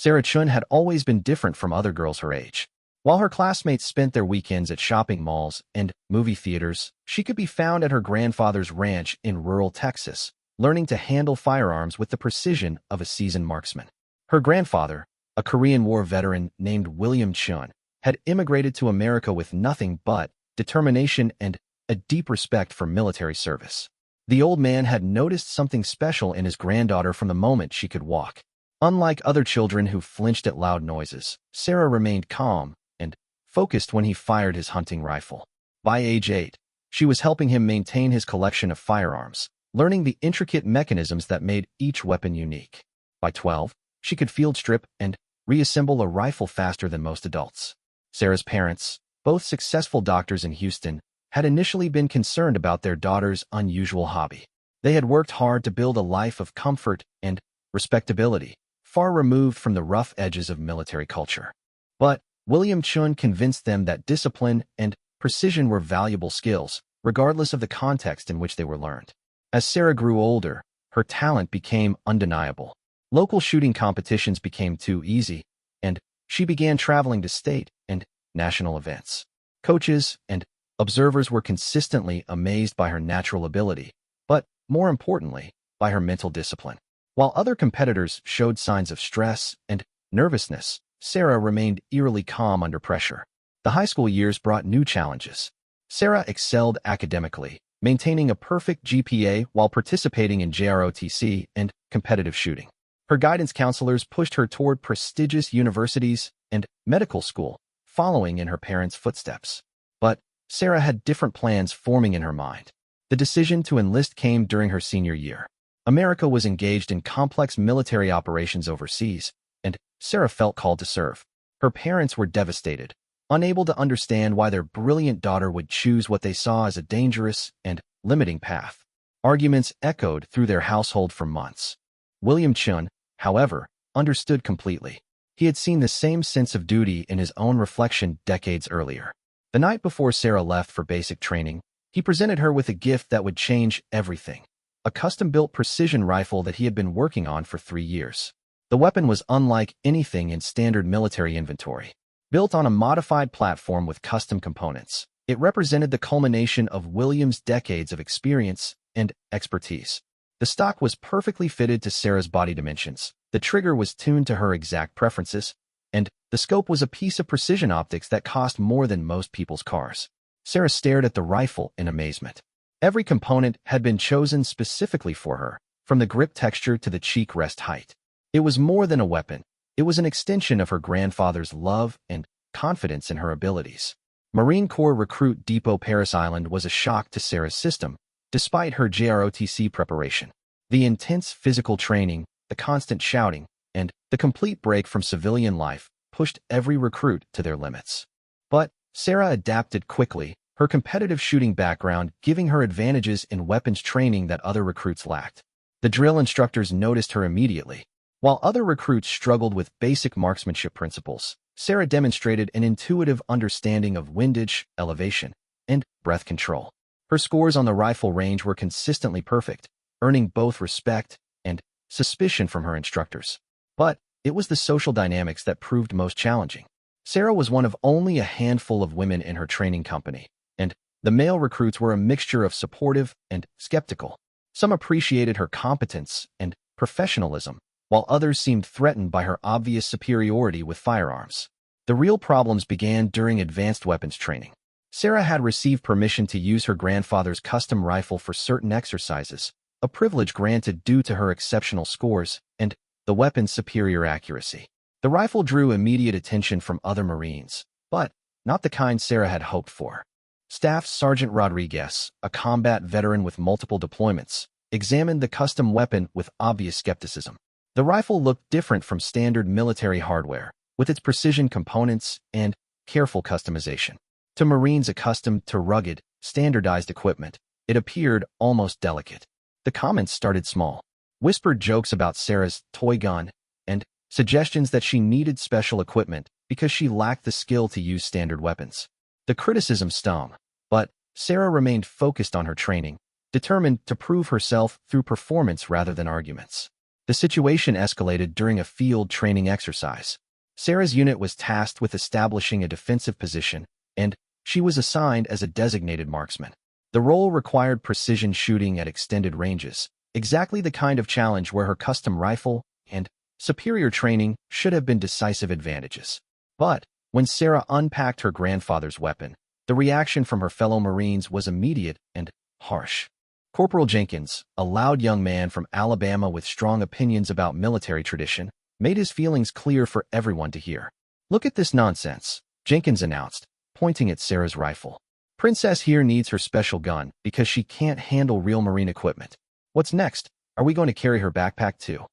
Sarah Chun had always been different from other girls her age. While her classmates spent their weekends at shopping malls and movie theaters, she could be found at her grandfather's ranch in rural Texas, learning to handle firearms with the precision of a seasoned marksman. Her grandfather, a Korean War veteran named William Chun, had immigrated to America with nothing but determination and a deep respect for military service. The old man had noticed something special in his granddaughter from the moment she could walk. Unlike other children who flinched at loud noises, Sarah remained calm and focused when he fired his hunting rifle. By age 8, she was helping him maintain his collection of firearms, learning the intricate mechanisms that made each weapon unique. By 12, she could field strip and reassemble a rifle faster than most adults. Sarah's parents, both successful doctors in Houston, had initially been concerned about their daughter's unusual hobby. They had worked hard to build a life of comfort and respectability, far removed from the rough edges of military culture. But William Chun convinced them that discipline and precision were valuable skills, regardless of the context in which they were learned. As Sarah grew older, her talent became undeniable. Local shooting competitions became too easy, and she began traveling to state and national events. Coaches and observers were consistently amazed by her natural ability, but, more importantly, by her mental discipline. While other competitors showed signs of stress and nervousness, Sarah remained eerily calm under pressure. The high school years brought new challenges. Sarah excelled academically, maintaining a perfect GPA while participating in JROTC and competitive shooting. Her guidance counselors pushed her toward prestigious universities and medical school, following in her parents' footsteps. But Sarah had different plans forming in her mind. The decision to enlist came during her senior year. America was engaged in complex military operations overseas, and Sarah felt called to serve. Her parents were devastated, unable to understand why their brilliant daughter would choose what they saw as a dangerous and limiting path. Arguments echoed through their household for months. William Chun, however, understood completely. He had seen the same sense of duty in his own reflection decades earlier. The night before Sarah left for basic training, he presented her with a gift that would change everything: a custom-built precision rifle that he had been working on for 3 years. The weapon was unlike anything in standard military inventory. Built on a modified platform with custom components, it represented the culmination of William's decades of experience and expertise. The stock was perfectly fitted to Sarah's body dimensions, the trigger was tuned to her exact preferences, and the scope was a piece of precision optics that cost more than most people's cars. Sarah stared at the rifle in amazement. Every component had been chosen specifically for her, from the grip texture to the cheek rest height. It was more than a weapon. It was an extension of her grandfather's love and confidence in her abilities. Marine Corps recruit Depot Paris Island was a shock to Sarah's system, despite her JROTC preparation. The intense physical training, the constant shouting, and the complete break from civilian life pushed every recruit to their limits. But Sarah adapted quickly, her competitive shooting background giving her advantages in weapons training that other recruits lacked. The drill instructors noticed her immediately. While other recruits struggled with basic marksmanship principles, Sarah demonstrated an intuitive understanding of windage, elevation, and breath control. Her scores on the rifle range were consistently perfect, earning both respect and suspicion from her instructors. But it was the social dynamics that proved most challenging. Sarah was one of only a handful of women in her training company, and the male recruits were a mixture of supportive and skeptical. Some appreciated her competence and professionalism, while others seemed threatened by her obvious superiority with firearms. The real problems began during advanced weapons training. Sarah had received permission to use her grandfather's custom rifle for certain exercises, a privilege granted due to her exceptional scores and the weapon's superior accuracy. The rifle drew immediate attention from other Marines, but not the kind Sarah had hoped for. Staff Sergeant Rodriguez, a combat veteran with multiple deployments, examined the custom weapon with obvious skepticism. The rifle looked different from standard military hardware, with its precision components and careful customization. To Marines accustomed to rugged, standardized equipment, it appeared almost delicate. The comments started small. Whispered jokes about Sarah's toy gun and suggestions that she needed special equipment because she lacked the skill to use standard weapons. The criticism stung, but Sarah remained focused on her training, determined to prove herself through performance rather than arguments. The situation escalated during a field training exercise. Sarah's unit was tasked with establishing a defensive position, and she was assigned as a designated marksman. The role required precision shooting at extended ranges, exactly the kind of challenge where her custom rifle and superior training should have been decisive advantages. But when Sarah unpacked her grandfather's weapon, the reaction from her fellow Marines was immediate and harsh. Corporal Jenkins, a loud young man from Alabama with strong opinions about military tradition, made his feelings clear for everyone to hear. "Look at this nonsense," Jenkins announced, pointing at Sarah's rifle. "Princess here needs her special gun because she can't handle real Marine equipment. What's next? Are we going to carry her backpack too?"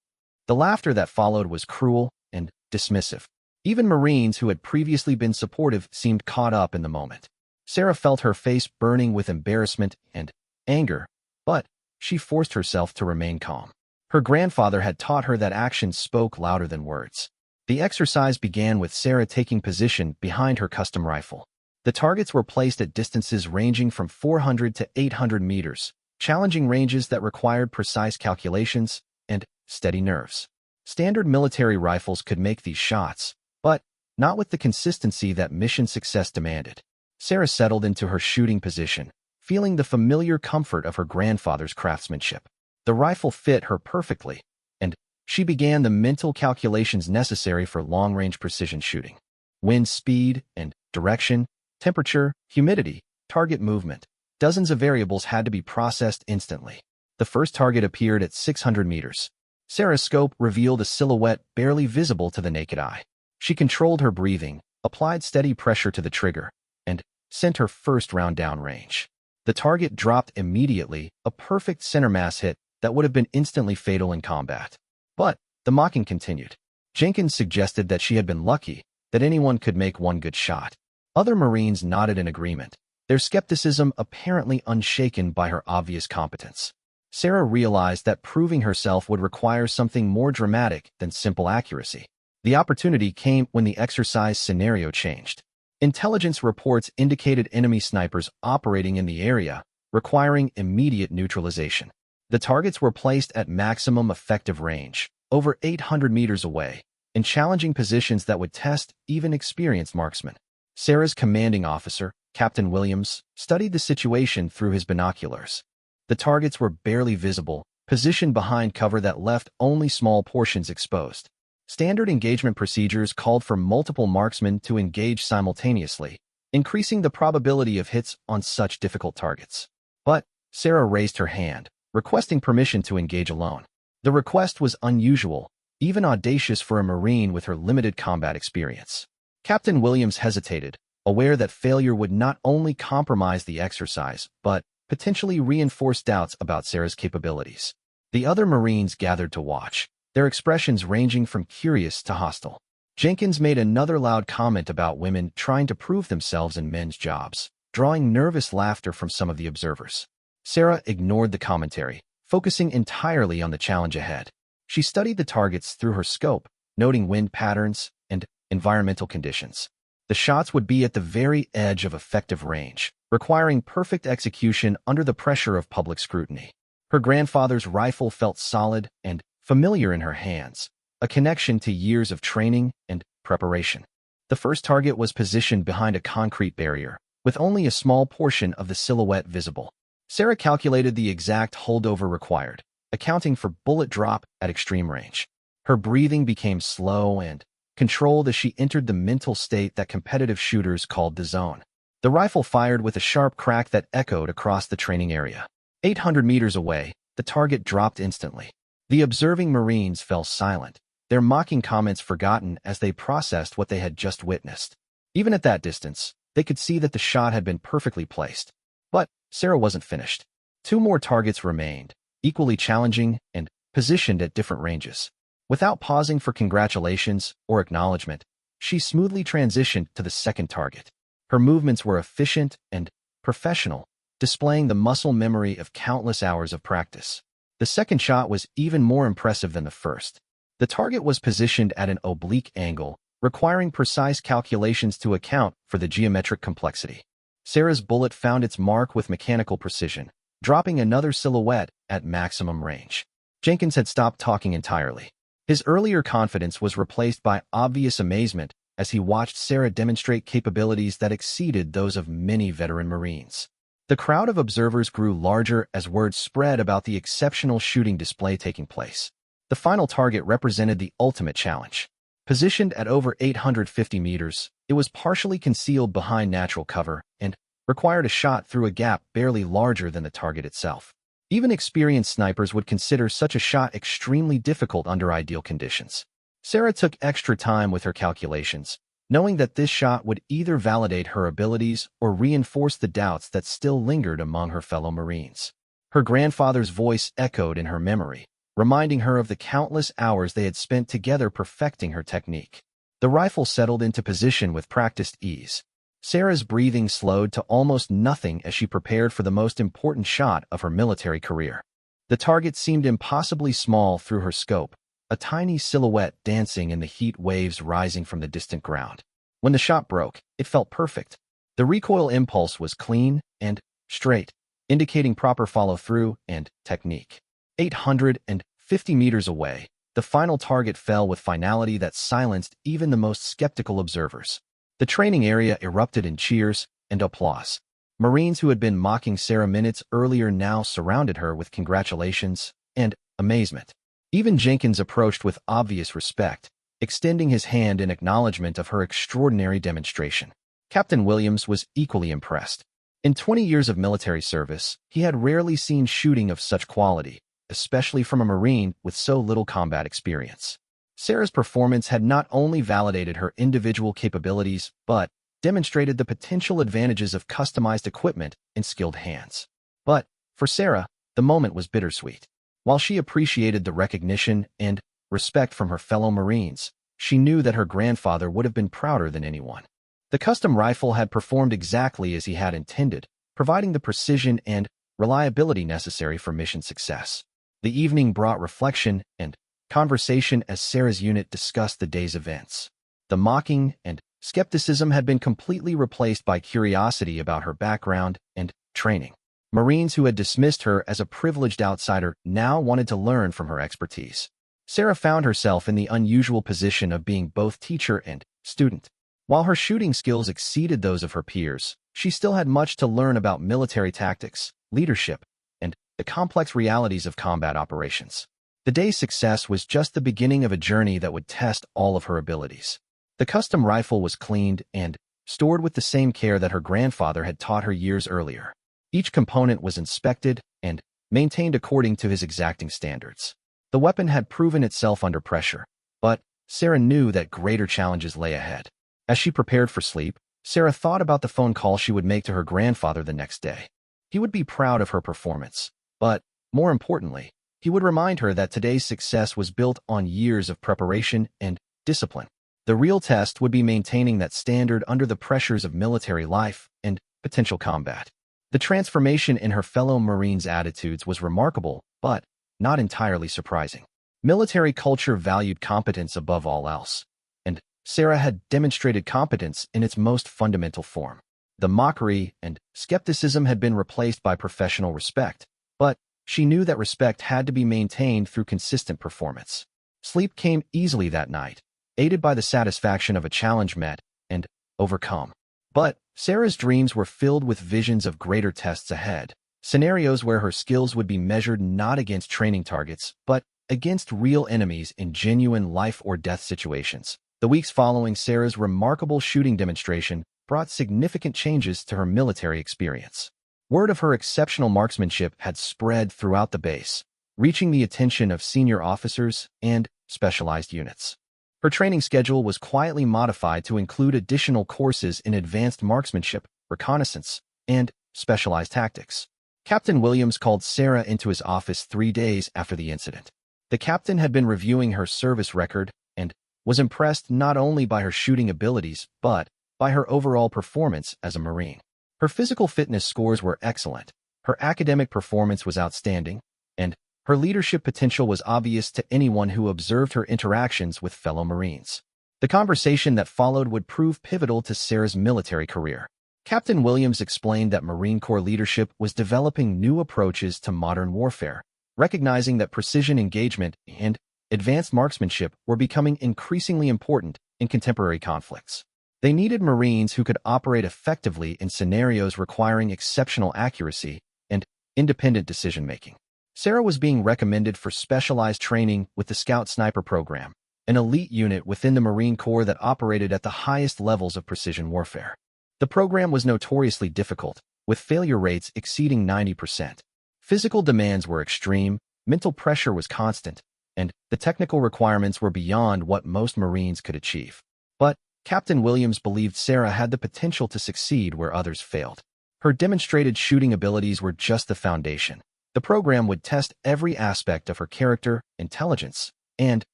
The laughter that followed was cruel and dismissive. Even Marines who had previously been supportive seemed caught up in the moment. Sarah felt her face burning with embarrassment and anger, but she forced herself to remain calm. Her grandfather had taught her that actions spoke louder than words. The exercise began with Sarah taking position behind her custom rifle. The targets were placed at distances ranging from 400 to 800 meters, challenging ranges that required precise calculations and steady nerves. Standard military rifles could make these shots, but not with the consistency that mission success demanded. Sarah settled into her shooting position, feeling the familiar comfort of her grandfather's craftsmanship. The rifle fit her perfectly, and she began the mental calculations necessary for long-range precision shooting. Wind speed and direction, temperature, humidity, target movement. Dozens of variables had to be processed instantly. The first target appeared at 600 meters. Sarah's scope revealed a silhouette barely visible to the naked eye. She controlled her breathing, applied steady pressure to the trigger, and sent her first round downrange. The target dropped immediately, a perfect center mass hit that would have been instantly fatal in combat. But the mocking continued. Jenkins suggested that she had been lucky, that anyone could make one good shot. Other Marines nodded in agreement, their skepticism apparently unshaken by her obvious competence. Sarah realized that proving herself would require something more dramatic than simple accuracy. The opportunity came when the exercise scenario changed. Intelligence reports indicated enemy snipers operating in the area, requiring immediate neutralization. The targets were placed at maximum effective range, over 800 meters away, in challenging positions that would test even experienced marksmen. Sarah's commanding officer, Captain Williams, studied the situation through his binoculars. The targets were barely visible, positioned behind cover that left only small portions exposed. Standard engagement procedures called for multiple marksmen to engage simultaneously, increasing the probability of hits on such difficult targets. But Sarah raised her hand, requesting permission to engage alone. The request was unusual, even audacious for a Marine with her limited combat experience. Captain Williams hesitated, aware that failure would not only compromise the exercise, but potentially reinforce doubts about Sarah's capabilities. The other Marines gathered to watch, their expressions ranging from curious to hostile. Jenkins made another loud comment about women trying to prove themselves in men's jobs, drawing nervous laughter from some of the observers. Sarah ignored the commentary, focusing entirely on the challenge ahead. She studied the targets through her scope, noting wind patterns and environmental conditions. The shots would be at the very edge of effective range, requiring perfect execution under the pressure of public scrutiny. Her grandfather's rifle felt solid and familiar in her hands, a connection to years of training and preparation. The first target was positioned behind a concrete barrier, with only a small portion of the silhouette visible. Sarah calculated the exact holdover required, accounting for bullet drop at extreme range. Her breathing became slow and controlled as she entered the mental state that competitive shooters called the zone. The rifle fired with a sharp crack that echoed across the training area. 800 meters away, the target dropped instantly. The observing Marines fell silent, their mocking comments forgotten as they processed what they had just witnessed. Even at that distance, they could see that the shot had been perfectly placed. But Sarah wasn't finished. 2 more targets remained, equally challenging and positioned at different ranges. Without pausing for congratulations or acknowledgement, she smoothly transitioned to the second target. Her movements were efficient and professional, displaying the muscle memory of countless hours of practice. The second shot was even more impressive than the first. The target was positioned at an oblique angle, requiring precise calculations to account for the geometric complexity. Sarah's bullet found its mark with mechanical precision, dropping another silhouette at maximum range. Jenkins had stopped talking entirely. His earlier confidence was replaced by obvious amazement as he watched Sarah demonstrate capabilities that exceeded those of many veteran Marines. The crowd of observers grew larger as word spread about the exceptional shooting display taking place. The final target represented the ultimate challenge. Positioned at over 850 meters, it was partially concealed behind natural cover and required a shot through a gap barely larger than the target itself. Even experienced snipers would consider such a shot extremely difficult under ideal conditions. Sarah took extra time with her calculations, knowing that this shot would either validate her abilities or reinforce the doubts that still lingered among her fellow Marines. Her grandfather's voice echoed in her memory, reminding her of the countless hours they had spent together perfecting her technique. The rifle settled into position with practiced ease. Sarah's breathing slowed to almost nothing as she prepared for the most important shot of her military career. The target seemed impossibly small through her scope, a tiny silhouette dancing in the heat waves rising from the distant ground. When the shot broke, it felt perfect. The recoil impulse was clean and straight, indicating proper follow-through and technique. 850 meters away, the final target fell with finality that silenced even the most skeptical observers. The training area erupted in cheers and applause. Marines who had been mocking Sarah minutes earlier now surrounded her with congratulations and amazement. Even Jenkins approached with obvious respect, extending his hand in acknowledgement of her extraordinary demonstration. Captain Williams was equally impressed. In 20 years of military service, he had rarely seen shooting of such quality, especially from a Marine with so little combat experience. Sarah's performance had not only validated her individual capabilities, but demonstrated the potential advantages of customized equipment in skilled hands. But, for Sarah, the moment was bittersweet. While she appreciated the recognition and respect from her fellow Marines, she knew that her grandfather would have been prouder than anyone. The custom rifle had performed exactly as he had intended, providing the precision and reliability necessary for mission success. The evening brought reflection and conversation as Sarah's unit discussed the day's events. The mocking and skepticism had been completely replaced by curiosity about her background and training. Marines who had dismissed her as a privileged outsider now wanted to learn from her expertise. Sarah found herself in the unusual position of being both teacher and student. While her shooting skills exceeded those of her peers, she still had much to learn about military tactics, leadership, and the complex realities of combat operations. The day's success was just the beginning of a journey that would test all of her abilities. The custom rifle was cleaned and stored with the same care that her grandfather had taught her years earlier. Each component was inspected and maintained according to his exacting standards. The weapon had proven itself under pressure, but Sarah knew that greater challenges lay ahead. As she prepared for sleep, Sarah thought about the phone call she would make to her grandfather the next day. He would be proud of her performance, but, more importantly, he would remind her that today's success was built on years of preparation and discipline. The real test would be maintaining that standard under the pressures of military life and potential combat. The transformation in her fellow Marines' attitudes was remarkable, but not entirely surprising. Military culture valued competence above all else, and Sarah had demonstrated competence in its most fundamental form. The mockery and skepticism had been replaced by professional respect, but she knew that respect had to be maintained through consistent performance. Sleep came easily that night, aided by the satisfaction of a challenge met and overcome. But Sarah's dreams were filled with visions of greater tests ahead, scenarios where her skills would be measured not against training targets, but against real enemies in genuine life-or-death situations. The weeks following Sarah's remarkable shooting demonstration brought significant changes to her military experience. Word of her exceptional marksmanship had spread throughout the base, reaching the attention of senior officers and specialized units. Her training schedule was quietly modified to include additional courses in advanced marksmanship, reconnaissance, and specialized tactics. Captain Williams called Sarah into his office 3 days after the incident. The captain had been reviewing her service record and was impressed not only by her shooting abilities, but by her overall performance as a Marine. Her physical fitness scores were excellent, her academic performance was outstanding, and her leadership potential was obvious to anyone who observed her interactions with fellow Marines. The conversation that followed would prove pivotal to Sarah's military career. Captain Williams explained that Marine Corps leadership was developing new approaches to modern warfare, recognizing that precision engagement and advanced marksmanship were becoming increasingly important in contemporary conflicts. They needed Marines who could operate effectively in scenarios requiring exceptional accuracy and independent decision-making. Sarah was being recommended for specialized training with the Scout Sniper program, an elite unit within the Marine Corps that operated at the highest levels of precision warfare. The program was notoriously difficult, with failure rates exceeding 90%. Physical demands were extreme, mental pressure was constant, and the technical requirements were beyond what most Marines could achieve. But Captain Williams believed Sarah had the potential to succeed where others failed. Her demonstrated shooting abilities were just the foundation. The program would test every aspect of her character, intelligence, and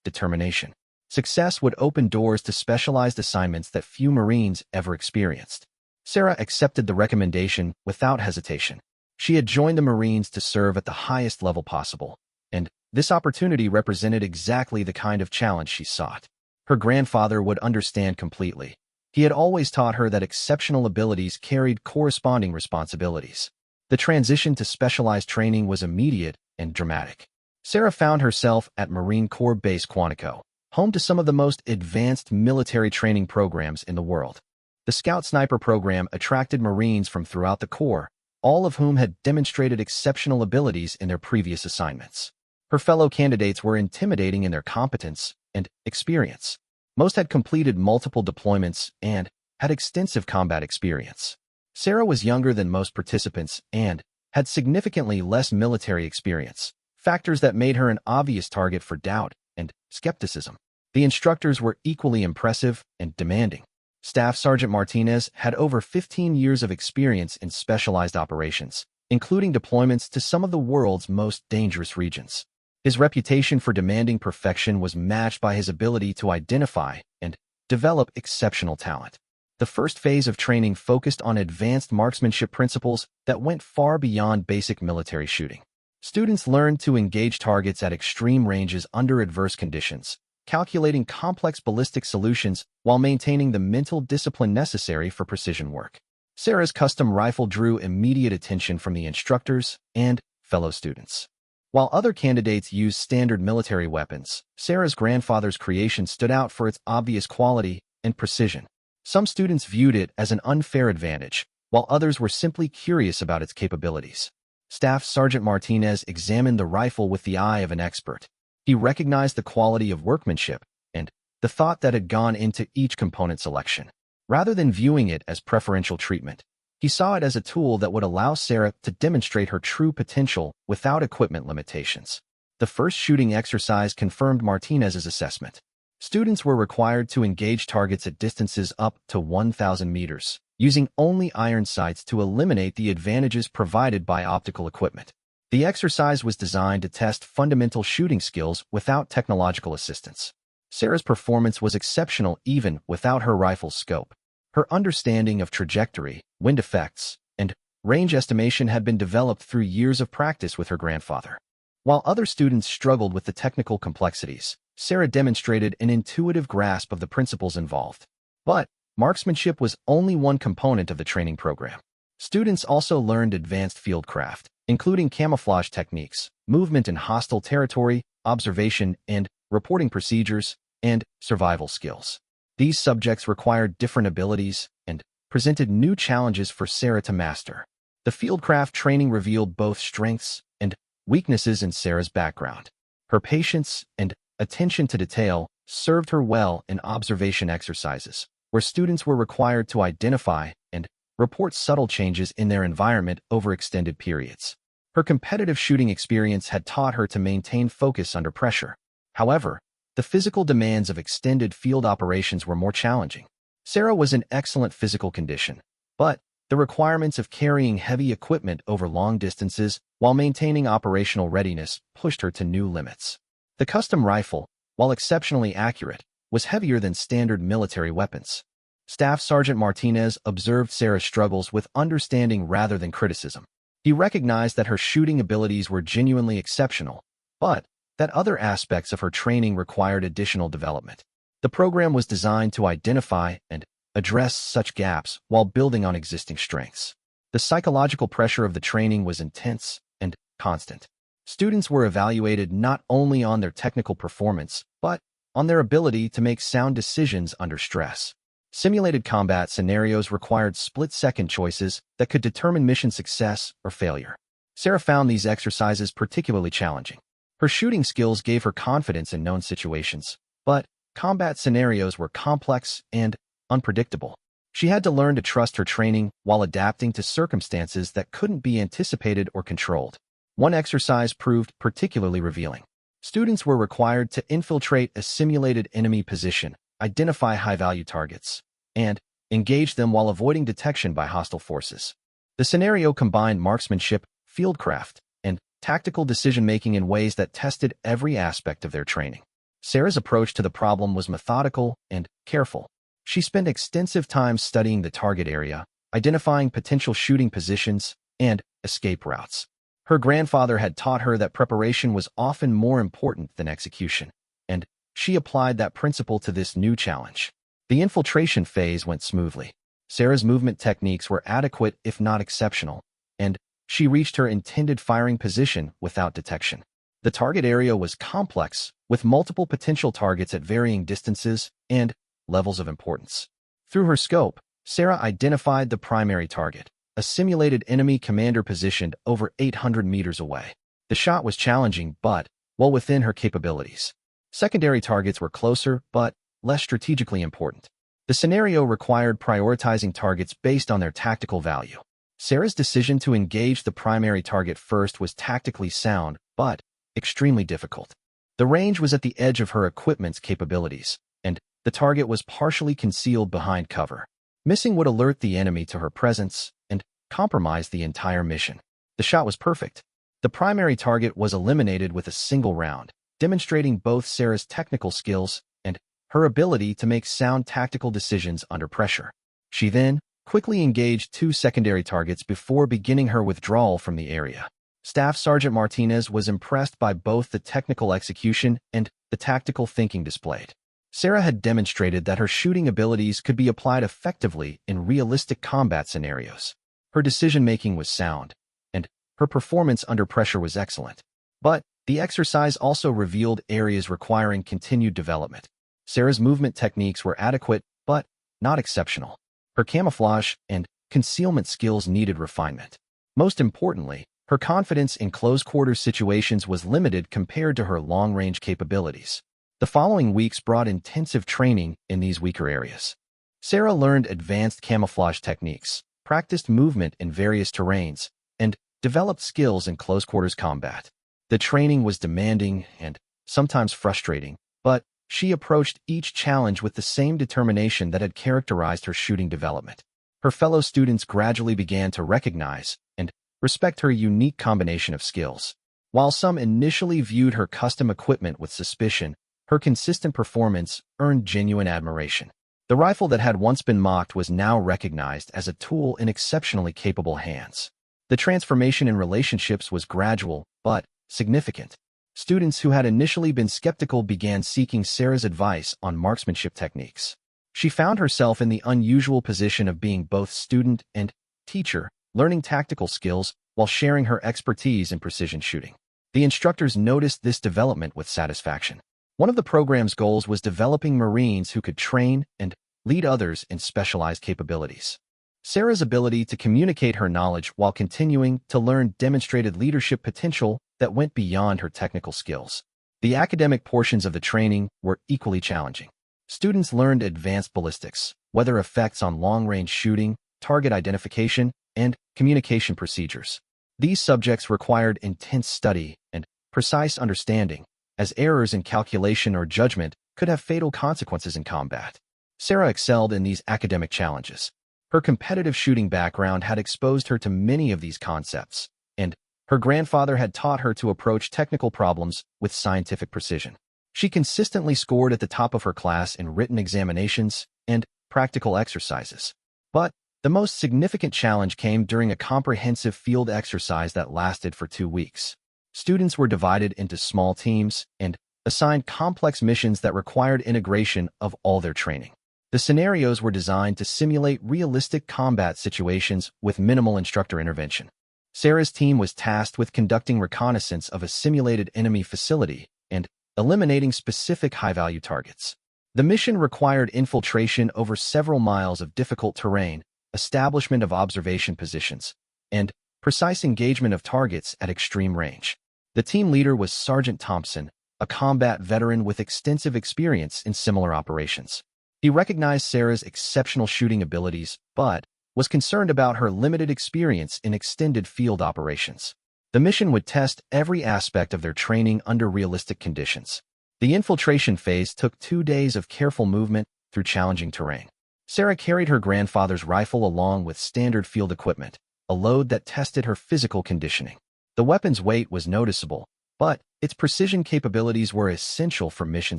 determination. Success would open doors to specialized assignments that few Marines ever experienced. Sarah accepted the recommendation without hesitation. She had joined the Marines to serve at the highest level possible, and this opportunity represented exactly the kind of challenge she sought. Her grandfather would understand completely. He had always taught her that exceptional abilities carried corresponding responsibilities. The transition to specialized training was immediate and dramatic. Sarah found herself at Marine Corps Base Quantico, home to some of the most advanced military training programs in the world. The Scout Sniper program attracted Marines from throughout the Corps, all of whom had demonstrated exceptional abilities in their previous assignments. Her fellow candidates were intimidating in their competence and experience. Most had completed multiple deployments and had extensive combat experience. Sarah was younger than most participants and had significantly less military experience, factors that made her an obvious target for doubt and skepticism. The instructors were equally impressive and demanding. Staff Sergeant Martinez had over 15 years of experience in specialized operations, including deployments to some of the world's most dangerous regions. His reputation for demanding perfection was matched by his ability to identify and develop exceptional talent. The first phase of training focused on advanced marksmanship principles that went far beyond basic military shooting. Students learned to engage targets at extreme ranges under adverse conditions, calculating complex ballistic solutions while maintaining the mental discipline necessary for precision work. Sarah's custom rifle drew immediate attention from the instructors and fellow students. While other candidates used standard military weapons, Sarah's grandfather's creation stood out for its obvious quality and precision. Some students viewed it as an unfair advantage, while others were simply curious about its capabilities. Staff Sergeant Martinez examined the rifle with the eye of an expert. He recognized the quality of workmanship and the thought that had gone into each component selection. Rather than viewing it as preferential treatment, he saw it as a tool that would allow Sarah to demonstrate her true potential without equipment limitations. The first shooting exercise confirmed Martinez's assessment. Students were required to engage targets at distances up to 1,000 meters, using only iron sights to eliminate the advantages provided by optical equipment. The exercise was designed to test fundamental shooting skills without technological assistance. Sarah's performance was exceptional even without her rifle's scope. Her understanding of trajectory, wind effects, and range estimation had been developed through years of practice with her grandfather. While other students struggled with the technical complexities, Sarah demonstrated an intuitive grasp of the principles involved. But marksmanship was only one component of the training program. Students also learned advanced fieldcraft, including camouflage techniques, movement in hostile territory, observation and reporting procedures, and survival skills. These subjects required different abilities and presented new challenges for Sarah to master. The fieldcraft training revealed both strengths and weaknesses in Sarah's background. Her patience and attention to detail served her well in observation exercises, where students were required to identify and report subtle changes in their environment over extended periods. Her competitive shooting experience had taught her to maintain focus under pressure. However, the physical demands of extended field operations were more challenging. Sarah was in excellent physical condition, but the requirements of carrying heavy equipment over long distances while maintaining operational readiness pushed her to new limits. The custom rifle, while exceptionally accurate, was heavier than standard military weapons. Staff Sergeant Martinez observed Sarah's struggles with understanding rather than criticism. He recognized that her shooting abilities were genuinely exceptional, but that other aspects of her training required additional development. The program was designed to identify and address such gaps while building on existing strengths. The psychological pressure of the training was intense and constant. Students were evaluated not only on their technical performance, but on their ability to make sound decisions under stress. Simulated combat scenarios required split-second choices that could determine mission success or failure. Sarah found these exercises particularly challenging. Her shooting skills gave her confidence in known situations, but combat scenarios were complex and unpredictable. She had to learn to trust her training while adapting to circumstances that couldn't be anticipated or controlled. One exercise proved particularly revealing. Students were required to infiltrate a simulated enemy position, identify high-value targets, and engage them while avoiding detection by hostile forces. The scenario combined marksmanship, fieldcraft, and tactical decision-making in ways that tested every aspect of their training. Sarah's approach to the problem was methodical and careful. She spent extensive time studying the target area, identifying potential shooting positions, and escape routes. Her grandfather had taught her that preparation was often more important than execution, and she applied that principle to this new challenge. The infiltration phase went smoothly. Sarah's movement techniques were adequate if not exceptional, and she reached her intended firing position without detection. The target area was complex, with multiple potential targets at varying distances and levels of importance. Through her scope, Sarah identified the primary target, a simulated enemy commander positioned over 800 meters away. The shot was challenging but well within her capabilities. Secondary targets were closer but less strategically important. The scenario required prioritizing targets based on their tactical value. Sarah's decision to engage the primary target first was tactically sound but extremely difficult. The range was at the edge of her equipment's capabilities, and the target was partially concealed behind cover. Missing would alert the enemy to her presence and compromise the entire mission. The shot was perfect. The primary target was eliminated with a single round, demonstrating both Sarah's technical skills and her ability to make sound tactical decisions under pressure. She then quickly engaged two secondary targets before beginning her withdrawal from the area. Staff Sergeant Martinez was impressed by both the technical execution and the tactical thinking displayed. Sarah had demonstrated that her shooting abilities could be applied effectively in realistic combat scenarios. Her decision-making was sound, and her performance under pressure was excellent. But the exercise also revealed areas requiring continued development. Sarah's movement techniques were adequate, but not exceptional. Her camouflage and concealment skills needed refinement. Most importantly, her confidence in close-quarters situations was limited compared to her long-range capabilities. The following weeks brought intensive training in these weaker areas. Sarah learned advanced camouflage techniques, practiced movement in various terrains, and developed skills in close-quarters combat. The training was demanding and sometimes frustrating, but she approached each challenge with the same determination that had characterized her shooting development. Her fellow students gradually began to recognize and respect her unique combination of skills. While some initially viewed her custom equipment with suspicion, her consistent performance earned genuine admiration. The rifle that had once been mocked was now recognized as a tool in exceptionally capable hands. The transformation in relationships was gradual, but significant. Students who had initially been skeptical began seeking Sarah's advice on marksmanship techniques. She found herself in the unusual position of being both student and teacher, learning tactical skills while sharing her expertise in precision shooting. The instructors noticed this development with satisfaction. One of the program's goals was developing Marines who could train and lead others in specialized capabilities. Sarah's ability to communicate her knowledge while continuing to learn demonstrated leadership potential that went beyond her technical skills. The academic portions of the training were equally challenging. Students learned advanced ballistics, weather effects on long-range shooting, target identification, and communication procedures. These subjects required intense study and precise understanding, as errors in calculation or judgment could have fatal consequences in combat. Sarah excelled in these academic challenges. Her competitive shooting background had exposed her to many of these concepts, and her grandfather had taught her to approach technical problems with scientific precision. She consistently scored at the top of her class in written examinations and practical exercises. But the most significant challenge came during a comprehensive field exercise that lasted for 2 weeks. Students were divided into small teams and assigned complex missions that required integration of all their training. The scenarios were designed to simulate realistic combat situations with minimal instructor intervention. Sarah's team was tasked with conducting reconnaissance of a simulated enemy facility and eliminating specific high-value targets. The mission required infiltration over several miles of difficult terrain, establishment of observation positions, and precise engagement of targets at extreme range. The team leader was Sergeant Thompson, a combat veteran with extensive experience in similar operations. He recognized Sarah's exceptional shooting abilities, but was concerned about her limited experience in extended field operations. The mission would test every aspect of their training under realistic conditions. The infiltration phase took 2 days of careful movement through challenging terrain. Sarah carried her grandfather's rifle along with standard field equipment, a load that tested her physical conditioning. The weapon's weight was noticeable, but its precision capabilities were essential for mission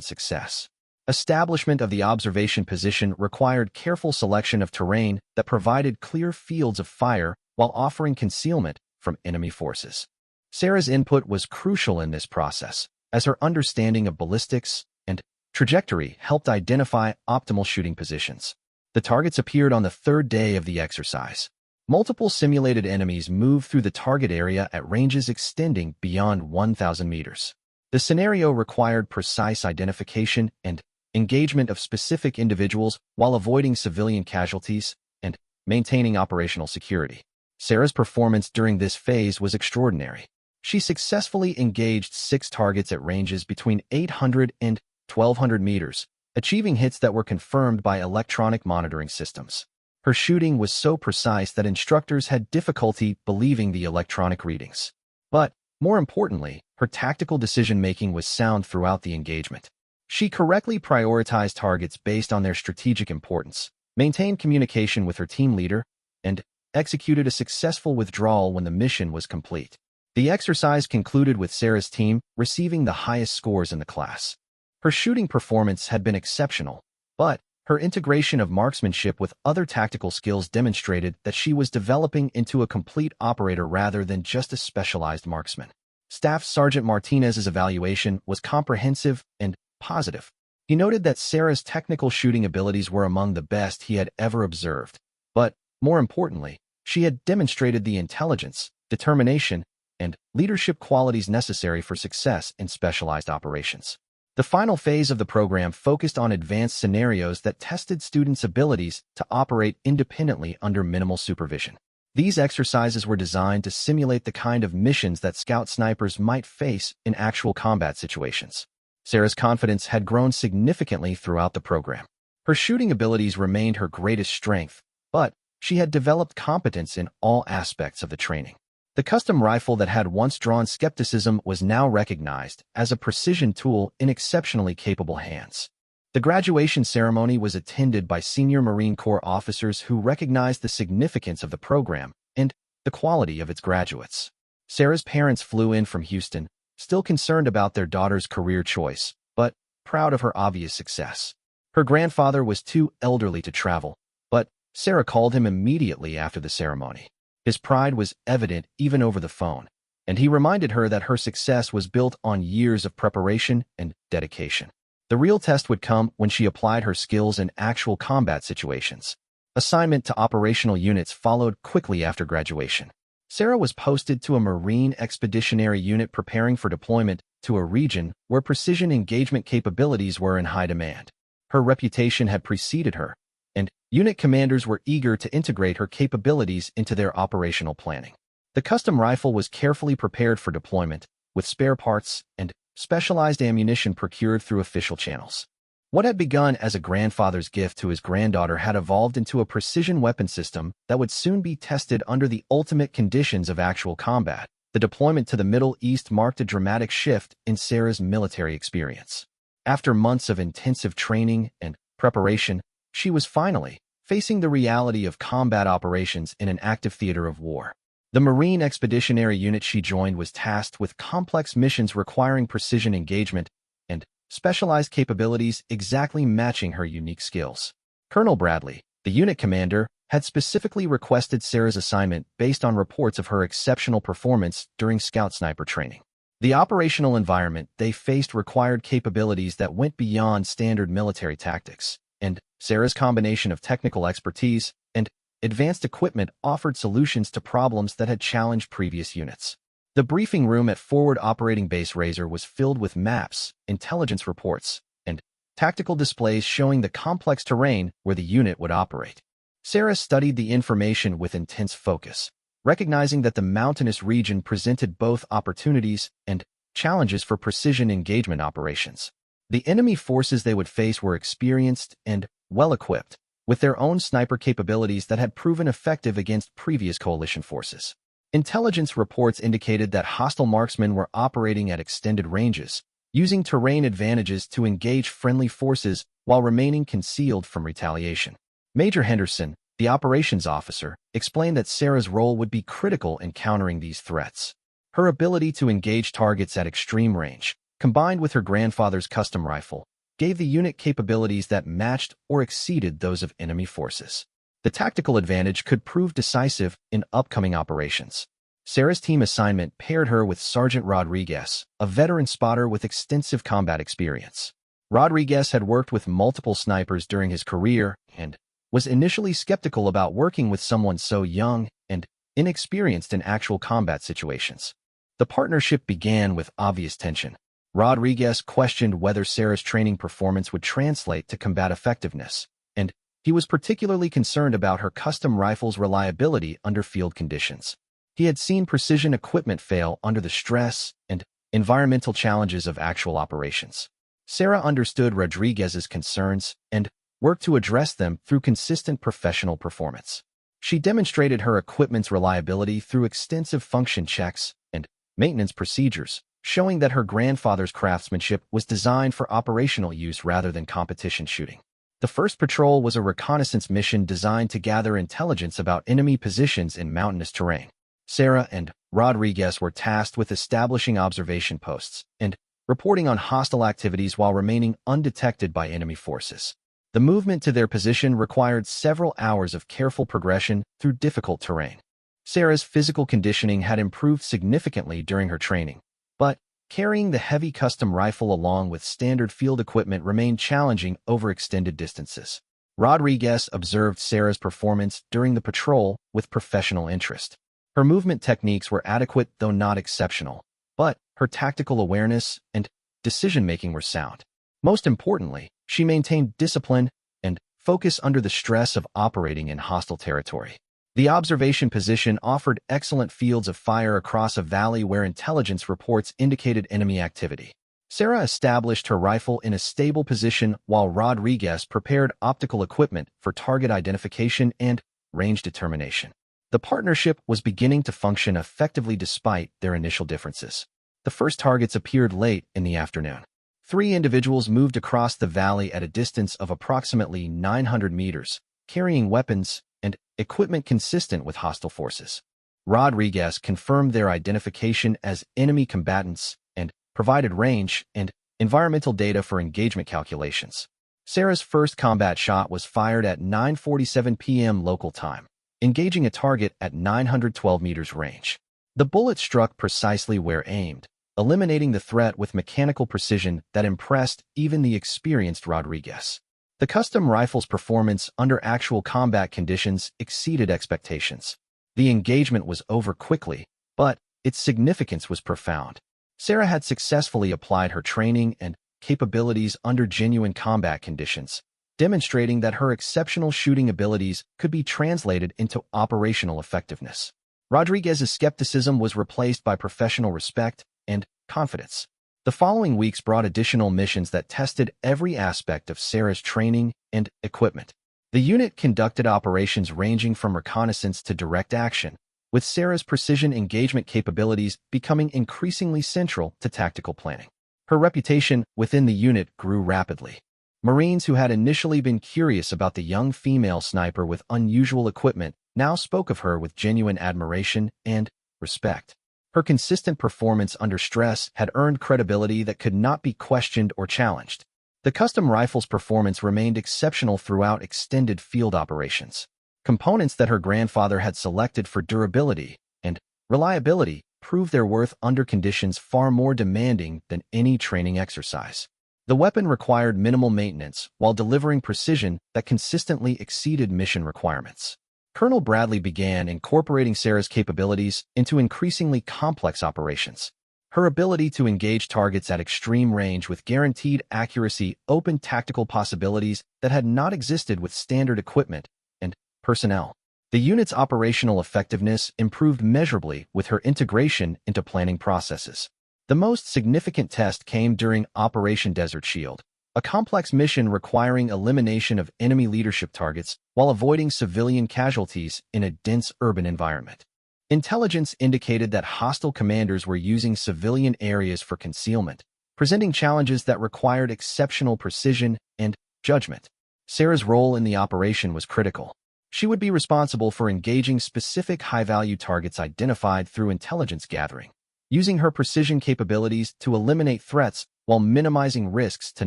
success. Establishment of the observation position required careful selection of terrain that provided clear fields of fire while offering concealment from enemy forces. Sarah's input was crucial in this process, as her understanding of ballistics and trajectory helped identify optimal shooting positions. The targets appeared on the 3rd day of the exercise. Multiple simulated enemies moved through the target area at ranges extending beyond 1,000 meters. The scenario required precise identification and engagement of specific individuals while avoiding civilian casualties and maintaining operational security. Sarah's performance during this phase was extraordinary. She successfully engaged 6 targets at ranges between 800 and 1,200 meters, achieving hits that were confirmed by electronic monitoring systems. Her shooting was so precise that instructors had difficulty believing the electronic readings. But, more importantly, her tactical decision-making was sound throughout the engagement. She correctly prioritized targets based on their strategic importance, maintained communication with her team leader, and executed a successful withdrawal when the mission was complete. The exercise concluded with Sarah's team receiving the highest scores in the class. Her shooting performance had been exceptional, but her integration of marksmanship with other tactical skills demonstrated that she was developing into a complete operator rather than just a specialized marksman. Staff Sergeant Martinez's evaluation was comprehensive and positive. He noted that Sarah's technical shooting abilities were among the best he had ever observed, but, more importantly, she had demonstrated the intelligence, determination, and leadership qualities necessary for success in specialized operations. The final phase of the program focused on advanced scenarios that tested students' abilities to operate independently under minimal supervision. These exercises were designed to simulate the kind of missions that scout snipers might face in actual combat situations. Sarah's confidence had grown significantly throughout the program. Her shooting abilities remained her greatest strength, but she had developed competence in all aspects of the training. The custom rifle that had once drawn skepticism was now recognized as a precision tool in exceptionally capable hands. The graduation ceremony was attended by senior Marine Corps officers who recognized the significance of the program and the quality of its graduates. Sarah's parents flew in from Houston, still concerned about their daughter's career choice, but proud of her obvious success. Her grandfather was too elderly to travel, but Sarah called him immediately after the ceremony. His pride was evident even over the phone, and he reminded her that her success was built on years of preparation and dedication. The real test would come when she applied her skills in actual combat situations. Assignment to operational units followed quickly after graduation. Sarah was posted to a Marine Expeditionary Unit preparing for deployment to a region where precision engagement capabilities were in high demand. Her reputation had preceded her, and unit commanders were eager to integrate her capabilities into their operational planning. The custom rifle was carefully prepared for deployment, with spare parts and specialized ammunition procured through official channels. What had begun as a grandfather's gift to his granddaughter had evolved into a precision weapon system that would soon be tested under the ultimate conditions of actual combat. The deployment to the Middle East marked a dramatic shift in Sarah's military experience. After months of intensive training and preparation, she was finally facing the reality of combat operations in an active theater of war. The Marine Expeditionary Unit she joined was tasked with complex missions requiring precision engagement and specialized capabilities exactly matching her unique skills. Colonel Bradley, the unit commander, had specifically requested Sarah's assignment based on reports of her exceptional performance during scout sniper training. The operational environment they faced required capabilities that went beyond standard military tactics, and Sarah's combination of technical expertise and advanced equipment offered solutions to problems that had challenged previous units. The briefing room at Forward Operating Base Razor was filled with maps, intelligence reports, and tactical displays showing the complex terrain where the unit would operate. Sarah studied the information with intense focus, recognizing that the mountainous region presented both opportunities and challenges for precision engagement operations. The enemy forces they would face were experienced and well-equipped, with their own sniper capabilities that had proven effective against previous coalition forces. Intelligence reports indicated that hostile marksmen were operating at extended ranges, using terrain advantages to engage friendly forces while remaining concealed from retaliation. Major Henderson, the operations officer, explained that Sarah's role would be critical in countering these threats. Her ability to engage targets at extreme range, combined with her grandfather's custom rifle, gave the unit capabilities that matched or exceeded those of enemy forces. The tactical advantage could prove decisive in upcoming operations. Sarah's team assignment paired her with Sergeant Rodriguez, a veteran spotter with extensive combat experience. Rodriguez had worked with multiple snipers during his career and was initially skeptical about working with someone so young and inexperienced in actual combat situations. The partnership began with obvious tension. Rodriguez questioned whether Sarah's training performance would translate to combat effectiveness, and he was particularly concerned about her custom rifle's reliability under field conditions. He had seen precision equipment fail under the stress and environmental challenges of actual operations. Sarah understood Rodriguez's concerns and worked to address them through consistent professional performance. She demonstrated her equipment's reliability through extensive function checks and maintenance procedures, showing that her grandfather's craftsmanship was designed for operational use rather than competition shooting. The first patrol was a reconnaissance mission designed to gather intelligence about enemy positions in mountainous terrain. Sarah and Rodriguez were tasked with establishing observation posts and reporting on hostile activities while remaining undetected by enemy forces. The movement to their position required several hours of careful progression through difficult terrain. Sarah's physical conditioning had improved significantly during her training, but carrying the heavy custom rifle along with standard field equipment remained challenging over extended distances. Rodriguez observed Sarah's performance during the patrol with professional interest. Her movement techniques were adequate though not exceptional, but her tactical awareness and decision-making were sound. Most importantly, she maintained discipline and focus under the stress of operating in hostile territory. The observation position offered excellent fields of fire across a valley where intelligence reports indicated enemy activity. Sarah established her rifle in a stable position while Rodriguez prepared optical equipment for target identification and range determination. The partnership was beginning to function effectively despite their initial differences. The first targets appeared late in the afternoon. 3 individuals moved across the valley at a distance of approximately 900 meters, carrying weapons and equipment consistent with hostile forces. Rodriguez confirmed their identification as enemy combatants and provided range and environmental data for engagement calculations. Sarah's first combat shot was fired at 9:47 p.m. local time, engaging a target at 912 meters range. The bullet struck precisely where aimed, eliminating the threat with mechanical precision that impressed even the experienced Rodriguez. The custom rifle's performance under actual combat conditions exceeded expectations. The engagement was over quickly, but its significance was profound. Sarah had successfully applied her training and capabilities under genuine combat conditions, demonstrating that her exceptional shooting abilities could be translated into operational effectiveness. Rodriguez's skepticism was replaced by professional respect and confidence. The following weeks brought additional missions that tested every aspect of Sarah's training and equipment. The unit conducted operations ranging from reconnaissance to direct action, with Sarah's precision engagement capabilities becoming increasingly central to tactical planning. Her reputation within the unit grew rapidly. Marines who had initially been curious about the young female sniper with unusual equipment now spoke of her with genuine admiration and respect. Her consistent performance under stress had earned credibility that could not be questioned or challenged. The custom rifle's performance remained exceptional throughout extended field operations. Components that her grandfather had selected for durability and reliability proved their worth under conditions far more demanding than any training exercise. The weapon required minimal maintenance while delivering precision that consistently exceeded mission requirements. Colonel Bradley began incorporating Sarah's capabilities into increasingly complex operations. Her ability to engage targets at extreme range with guaranteed accuracy opened tactical possibilities that had not existed with standard equipment and personnel. The unit's operational effectiveness improved measurably with her integration into planning processes. The most significant test came during Operation Desert Shield, a complex mission requiring elimination of enemy leadership targets while avoiding civilian casualties in a dense urban environment. Intelligence indicated that hostile commanders were using civilian areas for concealment, presenting challenges that required exceptional precision and judgment. Sarah's role in the operation was critical. She would be responsible for engaging specific high-value targets identified through intelligence gathering, using her precision capabilities to eliminate threats while minimizing risks to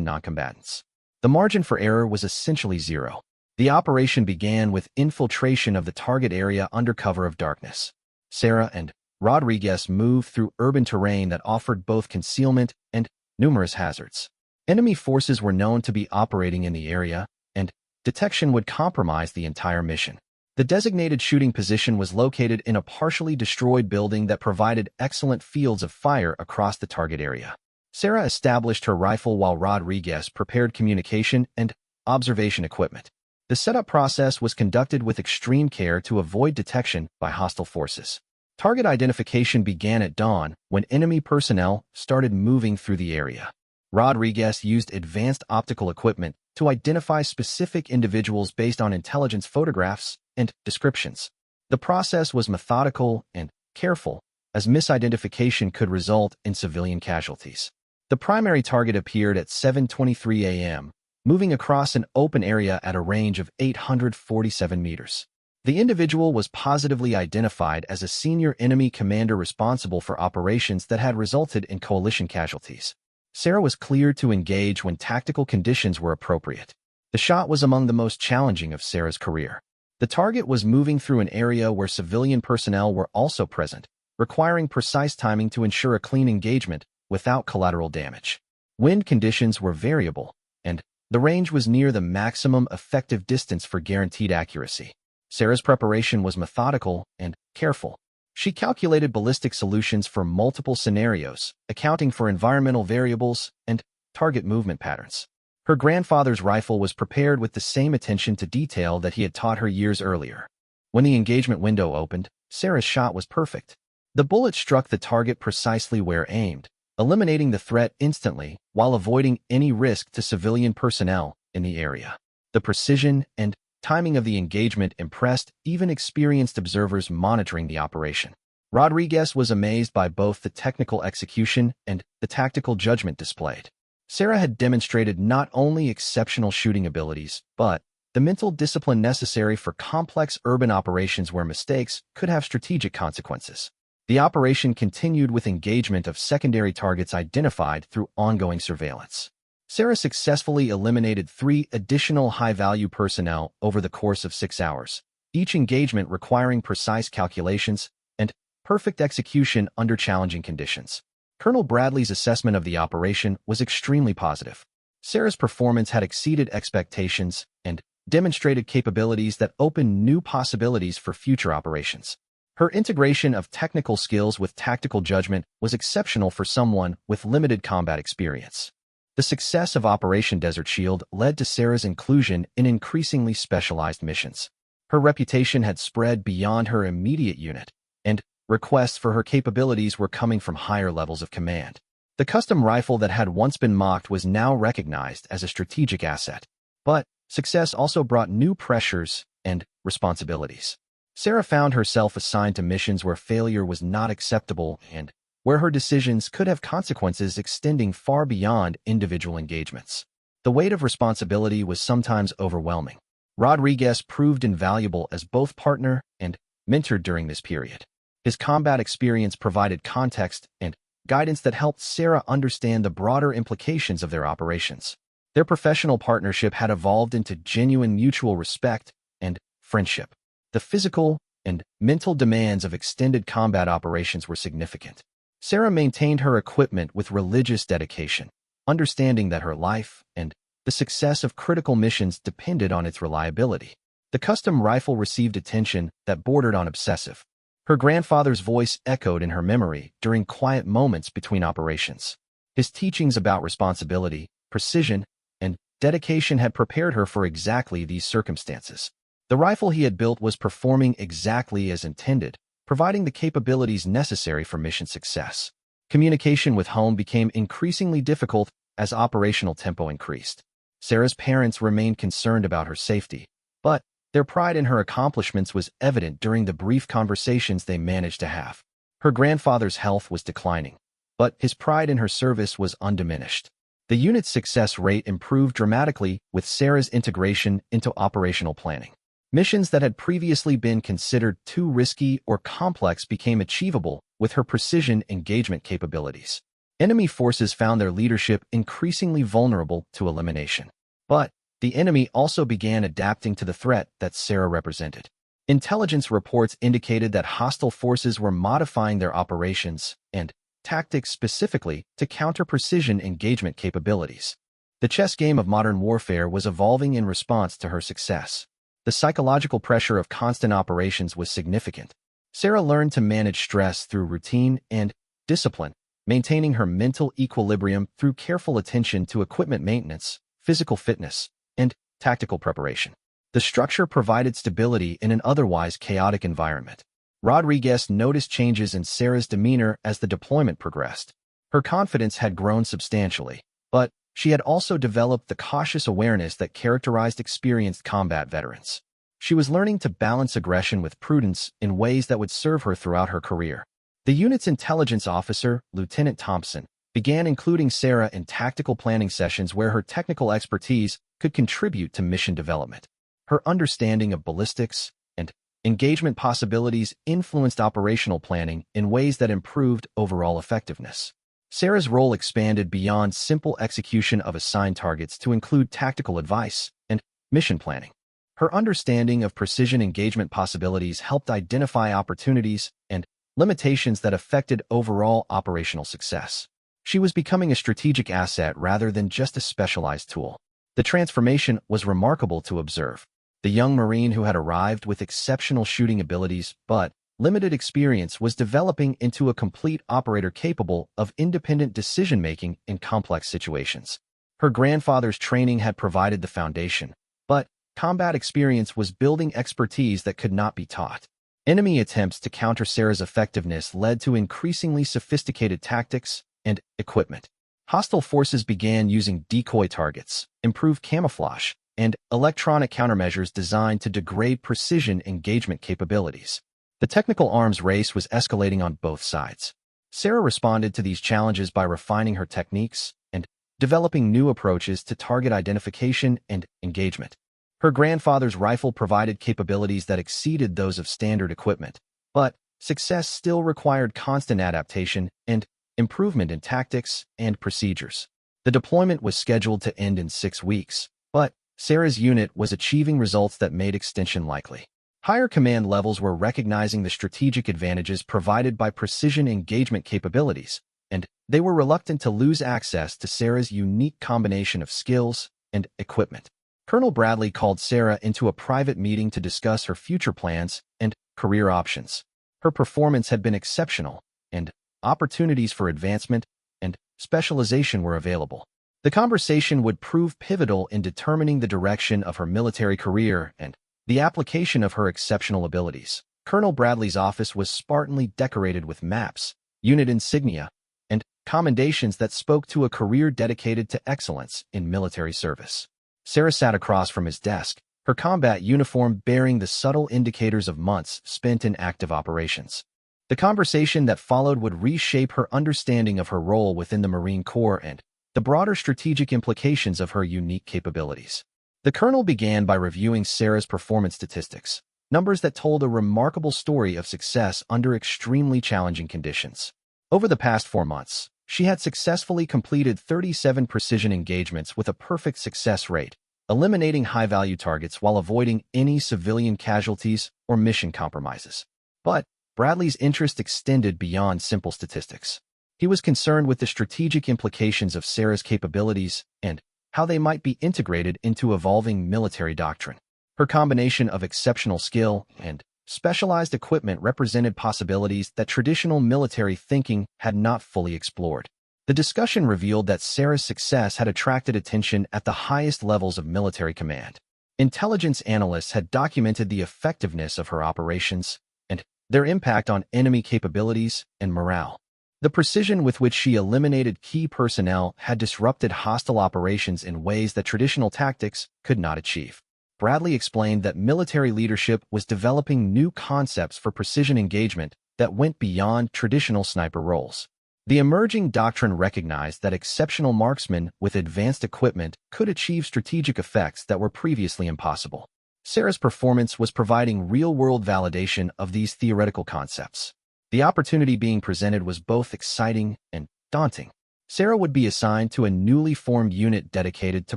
non-combatants. The margin for error was essentially zero. The operation began with infiltration of the target area under cover of darkness. Sarah and Rodriguez moved through urban terrain that offered both concealment and numerous hazards. Enemy forces were known to be operating in the area, and detection would compromise the entire mission. The designated shooting position was located in a partially destroyed building that provided excellent fields of fire across the target area. Sarah established her rifle while Rodriguez prepared communication and observation equipment. The setup process was conducted with extreme care to avoid detection by hostile forces. Target identification began at dawn when enemy personnel started moving through the area. Rodriguez used advanced optical equipment to identify specific individuals based on intelligence photographs and descriptions. The process was methodical and careful, as misidentification could result in civilian casualties. The primary target appeared at 7:23 a.m., moving across an open area at a range of 847 meters. The individual was positively identified as a senior enemy commander responsible for operations that had resulted in coalition casualties. Sarah was cleared to engage when tactical conditions were appropriate. The shot was among the most challenging of Sarah's career. The target was moving through an area where civilian personnel were also present, requiring precise timing to ensure a clean engagement without collateral damage. Wind conditions were variable, and the range was near the maximum effective distance for guaranteed accuracy. Sarah's preparation was methodical and careful. She calculated ballistic solutions for multiple scenarios, accounting for environmental variables and target movement patterns. Her grandfather's rifle was prepared with the same attention to detail that he had taught her years earlier. When the engagement window opened, Sarah's shot was perfect. The bullet struck the target precisely where aimed, eliminating the threat instantly while avoiding any risk to civilian personnel in the area. The precision and timing of the engagement impressed even experienced observers monitoring the operation. Rodriguez was amazed by both the technical execution and the tactical judgment displayed. Sarah had demonstrated not only exceptional shooting abilities, but the mental discipline necessary for complex urban operations where mistakes could have strategic consequences. The operation continued with engagement of secondary targets identified through ongoing surveillance. Sarah successfully eliminated 3 additional high-value personnel over the course of 6 hours, each engagement requiring precise calculations and perfect execution under challenging conditions. Colonel Bradley's assessment of the operation was extremely positive. Sarah's performance had exceeded expectations and demonstrated capabilities that opened new possibilities for future operations. Her integration of technical skills with tactical judgment was exceptional for someone with limited combat experience. The success of Operation Desert Shield led to Sarah's inclusion in increasingly specialized missions. Her reputation had spread beyond her immediate unit, and requests for her capabilities were coming from higher levels of command. The custom rifle that had once been mocked was now recognized as a strategic asset. But success also brought new pressures and responsibilities. Sarah found herself assigned to missions where failure was not acceptable and where her decisions could have consequences extending far beyond individual engagements. The weight of responsibility was sometimes overwhelming. Rodriguez proved invaluable as both partner and mentor during this period. His combat experience provided context and guidance that helped Sarah understand the broader implications of their operations. Their professional partnership had evolved into genuine mutual respect and friendship. The physical and mental demands of extended combat operations were significant. Sarah maintained her equipment with religious dedication, understanding that her life and the success of critical missions depended on its reliability. The custom rifle received attention that bordered on obsessive. Her grandfather's voice echoed in her memory during quiet moments between operations. His teachings about responsibility, precision, and dedication had prepared her for exactly these circumstances. The rifle he had built was performing exactly as intended, providing the capabilities necessary for mission success. Communication with home became increasingly difficult as operational tempo increased. Sarah's parents remained concerned about her safety, but their pride in her accomplishments was evident during the brief conversations they managed to have. Her grandfather's health was declining, but his pride in her service was undiminished. The unit's success rate improved dramatically with Sarah's integration into operational planning. Missions that had previously been considered too risky or complex became achievable with her precision engagement capabilities. Enemy forces found their leadership increasingly vulnerable to elimination. But the enemy also began adapting to the threat that Sarah represented. Intelligence reports indicated that hostile forces were modifying their operations and tactics specifically to counter precision engagement capabilities. The chess game of modern warfare was evolving in response to her success. The psychological pressure of constant operations was significant. Sarah learned to manage stress through routine and discipline, maintaining her mental equilibrium through careful attention to equipment maintenance, physical fitness, and tactical preparation. The structure provided stability in an otherwise chaotic environment. Rodriguez noticed changes in Sarah's demeanor as the deployment progressed. Her confidence had grown substantially, but she had also developed the cautious awareness that characterized experienced combat veterans. She was learning to balance aggression with prudence in ways that would serve her throughout her career. The unit's intelligence officer, Lieutenant Thompson, began including Sarah in tactical planning sessions where her technical expertise could contribute to mission development. Her understanding of ballistics and engagement possibilities influenced operational planning in ways that improved overall effectiveness. Sarah's role expanded beyond simple execution of assigned targets to include tactical advice and mission planning. Her understanding of precision engagement possibilities helped identify opportunities and limitations that affected overall operational success. She was becoming a strategic asset rather than just a specialized tool. The transformation was remarkable to observe. The young Marine who had arrived with exceptional shooting abilities but limited experience was developing into a complete operator capable of independent decision-making in complex situations. Her grandfather's training had provided the foundation, but combat experience was building expertise that could not be taught. Enemy attempts to counter Sarah's effectiveness led to increasingly sophisticated tactics and equipment. Hostile forces began using decoy targets, improved camouflage, and electronic countermeasures designed to degrade precision engagement capabilities. The technical arms race was escalating on both sides. Sarah responded to these challenges by refining her techniques and developing new approaches to target identification and engagement. Her grandfather's rifle provided capabilities that exceeded those of standard equipment, but success still required constant adaptation and improvement in tactics and procedures. The deployment was scheduled to end in 6 weeks, but Sarah's unit was achieving results that made extension likely. Higher command levels were recognizing the strategic advantages provided by precision engagement capabilities, and they were reluctant to lose access to Sarah's unique combination of skills and equipment. Colonel Bradley called Sarah into a private meeting to discuss her future plans and career options. Her performance had been exceptional, and opportunities for advancement and specialization were available. The conversation would prove pivotal in determining the direction of her military career and the application of her exceptional abilities. Colonel Bradley's office was spartanly decorated with maps, unit insignia, and commendations that spoke to a career dedicated to excellence in military service. Sarah sat across from his desk, her combat uniform bearing the subtle indicators of months spent in active operations. The conversation that followed would reshape her understanding of her role within the Marine Corps and the broader strategic implications of her unique capabilities. The colonel began by reviewing Sarah's performance statistics, numbers that told a remarkable story of success under extremely challenging conditions. Over the past 4 months, she had successfully completed 37 precision engagements with a perfect success rate, eliminating high-value targets while avoiding any civilian casualties or mission compromises. But Bradley's interest extended beyond simple statistics. He was concerned with the strategic implications of Sarah's capabilities and how they might be integrated into evolving military doctrine. Her combination of exceptional skill and specialized equipment represented possibilities that traditional military thinking had not fully explored. The discussion revealed that Sarah's success had attracted attention at the highest levels of military command. Intelligence analysts had documented the effectiveness of her operations and their impact on enemy capabilities and morale. The precision with which she eliminated key personnel had disrupted hostile operations in ways that traditional tactics could not achieve. Bradley explained that military leadership was developing new concepts for precision engagement that went beyond traditional sniper roles. The emerging doctrine recognized that exceptional marksmen with advanced equipment could achieve strategic effects that were previously impossible. Sarah's performance was providing real-world validation of these theoretical concepts. The opportunity being presented was both exciting and daunting. Sarah would be assigned to a newly formed unit dedicated to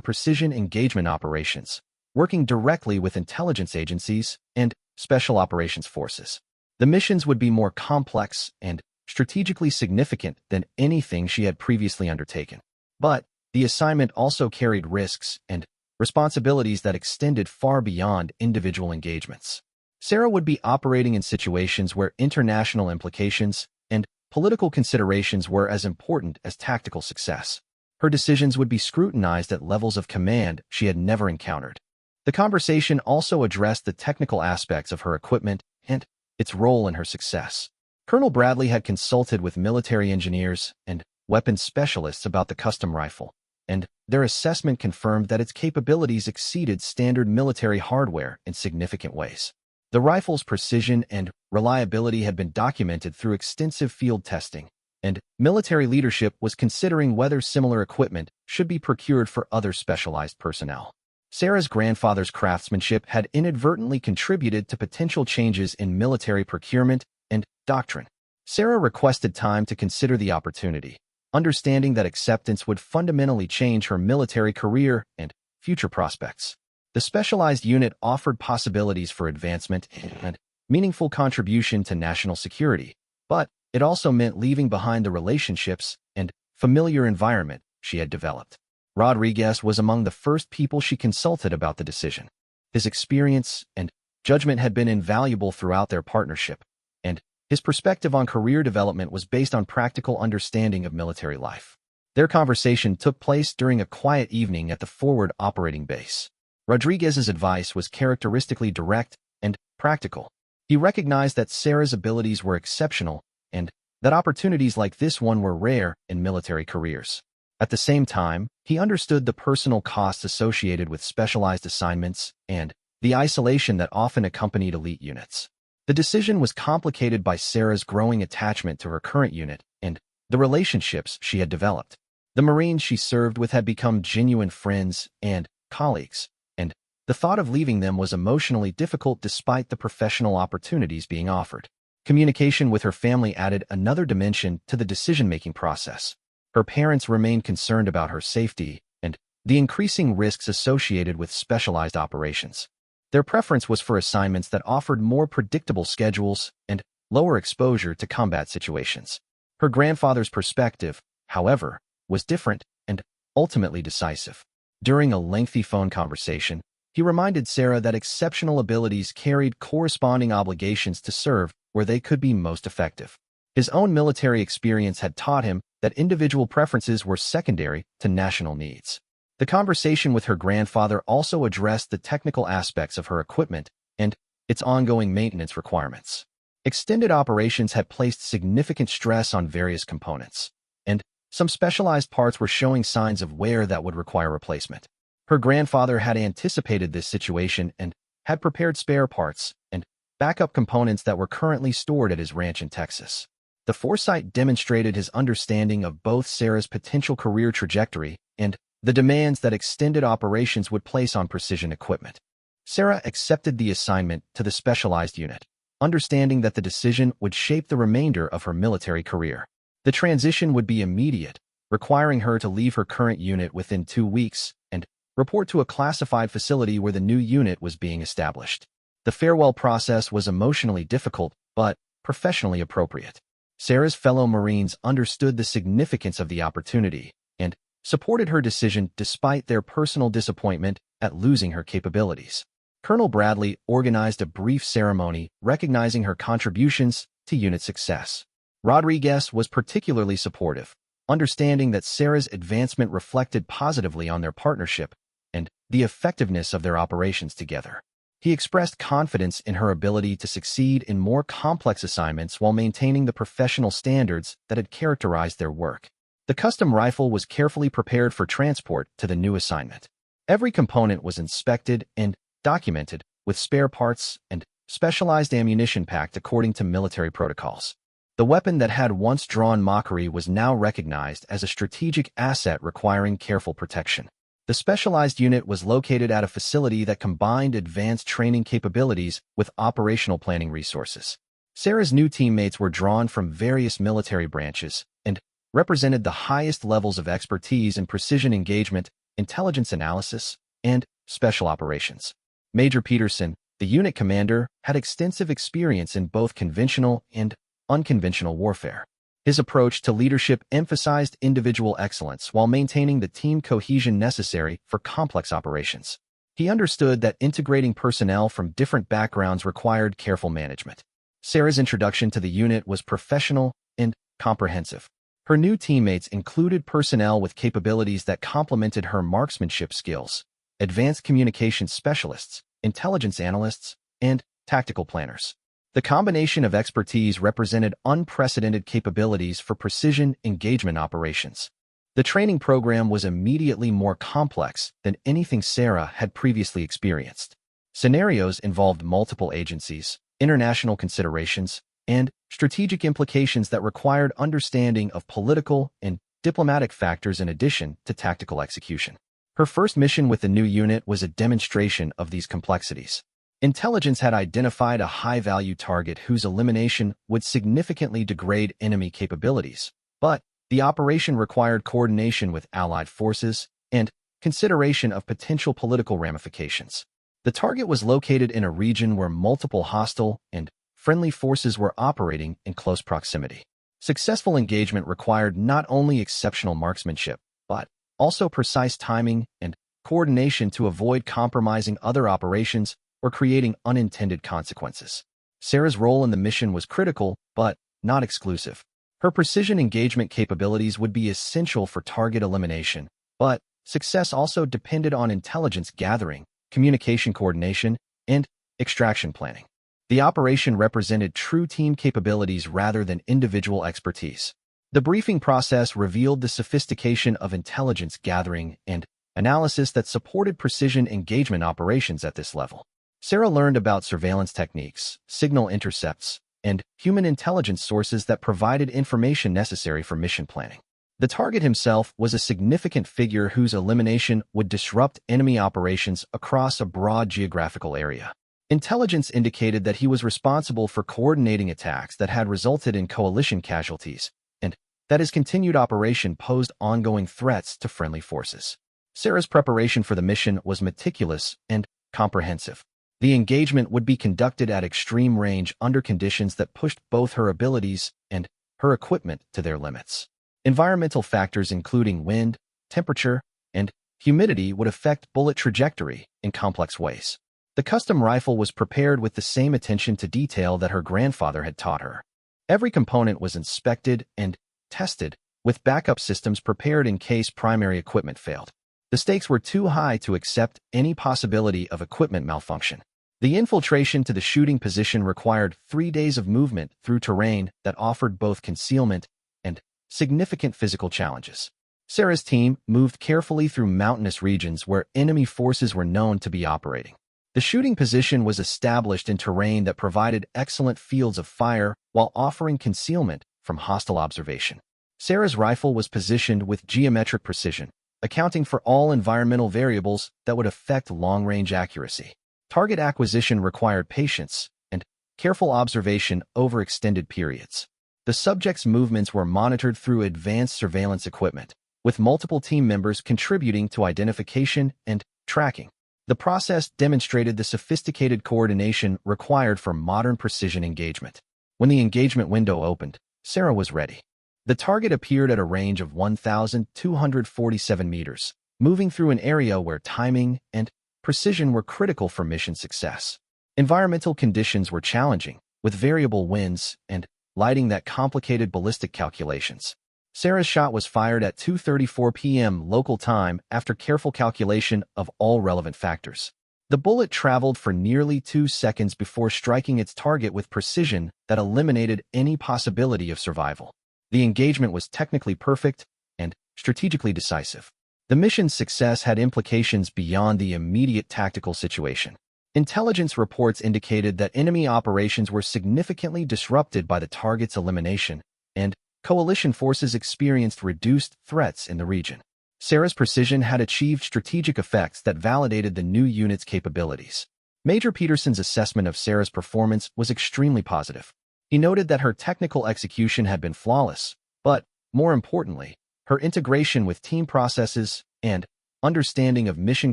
precision engagement operations, working directly with intelligence agencies and special operations forces. The missions would be more complex and strategically significant than anything she had previously undertaken. But the assignment also carried risks and responsibilities that extended far beyond individual engagements. Sarah would be operating in situations where international implications and political considerations were as important as tactical success. Her decisions would be scrutinized at levels of command she had never encountered. The conversation also addressed the technical aspects of her equipment and its role in her success. Colonel Bradley had consulted with military engineers and weapons specialists about the custom rifle, and their assessment confirmed that its capabilities exceeded standard military hardware in significant ways. The rifle's precision and reliability had been documented through extensive field testing, and military leadership was considering whether similar equipment should be procured for other specialized personnel. Sarah's grandfather's craftsmanship had inadvertently contributed to potential changes in military procurement and doctrine. Sarah requested time to consider the opportunity, understanding that acceptance would fundamentally change her military career and future prospects. The specialized unit offered possibilities for advancement and meaningful contribution to national security, but it also meant leaving behind the relationships and familiar environment she had developed. Rodriguez was among the first people she consulted about the decision. His experience and judgment had been invaluable throughout their partnership, and his perspective on career development was based on practical understanding of military life. Their conversation took place during a quiet evening at the forward operating base. Rodriguez's advice was characteristically direct and practical. He recognized that Sarah's abilities were exceptional and that opportunities like this one were rare in military careers. At the same time, he understood the personal costs associated with specialized assignments and the isolation that often accompanied elite units. The decision was complicated by Sarah's growing attachment to her current unit and the relationships she had developed. The Marines she served with had become genuine friends and colleagues, and the thought of leaving them was emotionally difficult despite the professional opportunities being offered. Communication with her family added another dimension to the decision-making process. Her parents remained concerned about her safety and the increasing risks associated with specialized operations. Their preference was for assignments that offered more predictable schedules and lower exposure to combat situations. Her grandfather's perspective, however, was different and ultimately decisive. During a lengthy phone conversation, he reminded Sarah that exceptional abilities carried corresponding obligations to serve where they could be most effective. His own military experience had taught him that individual preferences were secondary to national needs. The conversation with her grandfather also addressed the technical aspects of her equipment and its ongoing maintenance requirements. Extended operations had placed significant stress on various components, and some specialized parts were showing signs of wear that would require replacement. Her grandfather had anticipated this situation and had prepared spare parts and backup components that were currently stored at his ranch in Texas. The foresight demonstrated his understanding of both Sarah's potential career trajectory and the demands that extended operations would place on precision equipment. Sarah accepted the assignment to the specialized unit, understanding that the decision would shape the remainder of her military career. The transition would be immediate, requiring her to leave her current unit within 2 weeks and report to a classified facility where the new unit was being established. The farewell process was emotionally difficult, but professionally appropriate. Sarah's fellow Marines understood the significance of the opportunity and supported her decision despite their personal disappointment at losing her capabilities. Colonel Bradley organized a brief ceremony recognizing her contributions to unit success. Rodriguez was particularly supportive, understanding that Sarah's advancement reflected positively on their partnership and the effectiveness of their operations together. He expressed confidence in her ability to succeed in more complex assignments while maintaining the professional standards that had characterized their work. The custom rifle was carefully prepared for transport to the new assignment. Every component was inspected and documented, with spare parts and specialized ammunition packed according to military protocols. The weapon that had once drawn mockery was now recognized as a strategic asset requiring careful protection. The specialized unit was located at a facility that combined advanced training capabilities with operational planning resources. Sarah's new teammates were drawn from various military branches and represented the highest levels of expertise in precision engagement, intelligence analysis, and special operations. Major Peterson, the unit commander, had extensive experience in both conventional and unconventional warfare. His approach to leadership emphasized individual excellence while maintaining the team cohesion necessary for complex operations. He understood that integrating personnel from different backgrounds required careful management. Sarah's introduction to the unit was professional and comprehensive. Her new teammates included personnel with capabilities that complemented her marksmanship skills, advanced communication specialists, intelligence analysts, and tactical planners. The combination of expertise represented unprecedented capabilities for precision engagement operations. The training program was immediately more complex than anything Sarah had previously experienced. Scenarios involved multiple agencies, international considerations, and strategic implications that required understanding of political and diplomatic factors in addition to tactical execution. Her first mission with the new unit was a demonstration of these complexities. Intelligence had identified a high-value target whose elimination would significantly degrade enemy capabilities, but the operation required coordination with allied forces and consideration of potential political ramifications. The target was located in a region where multiple hostile and friendly forces were operating in close proximity. Successful engagement required not only exceptional marksmanship, but also precise timing and coordination to avoid compromising other operations or creating unintended consequences. Sarah's role in the mission was critical, but not exclusive. Her precision engagement capabilities would be essential for target elimination, but success also depended on intelligence gathering, communication coordination, and extraction planning. The operation represented true team capabilities rather than individual expertise. The briefing process revealed the sophistication of intelligence gathering and analysis that supported precision engagement operations at this level. Sarah learned about surveillance techniques, signal intercepts, and human intelligence sources that provided information necessary for mission planning. The target himself was a significant figure whose elimination would disrupt enemy operations across a broad geographical area. Intelligence indicated that he was responsible for coordinating attacks that had resulted in coalition casualties, and that his continued operation posed ongoing threats to friendly forces. Sarah's preparation for the mission was meticulous and comprehensive. The engagement would be conducted at extreme range under conditions that pushed both her abilities and her equipment to their limits. Environmental factors including wind, temperature, and humidity would affect bullet trajectory in complex ways. The custom rifle was prepared with the same attention to detail that her grandfather had taught her. Every component was inspected and tested, with backup systems prepared in case primary equipment failed. The stakes were too high to accept any possibility of equipment malfunction. The infiltration to the shooting position required 3 days of movement through terrain that offered both concealment and significant physical challenges. Sarah's team moved carefully through mountainous regions where enemy forces were known to be operating. The shooting position was established in terrain that provided excellent fields of fire while offering concealment from hostile observation. Sarah's rifle was positioned with geometric precision, accounting for all environmental variables that would affect long-range accuracy. Target acquisition required patience and careful observation over extended periods. The subject's movements were monitored through advanced surveillance equipment, with multiple team members contributing to identification and tracking. The process demonstrated the sophisticated coordination required for modern precision engagement. When the engagement window opened, Sarah was ready. The target appeared at a range of 1,247 meters, moving through an area where timing and precision were critical for mission success. Environmental conditions were challenging, with variable winds and lighting that complicated ballistic calculations. Sarah's shot was fired at 2:34 p.m. local time after careful calculation of all relevant factors. The bullet traveled for nearly 2 seconds before striking its target with precision that eliminated any possibility of survival. The engagement was technically perfect and strategically decisive. The mission's success had implications beyond the immediate tactical situation. Intelligence reports indicated that enemy operations were significantly disrupted by the target's elimination, and coalition forces experienced reduced threats in the region. Sarah's precision had achieved strategic effects that validated the new unit's capabilities. Major Peterson's assessment of Sarah's performance was extremely positive. He noted that her technical execution had been flawless, but, more importantly, her integration with team processes and understanding of mission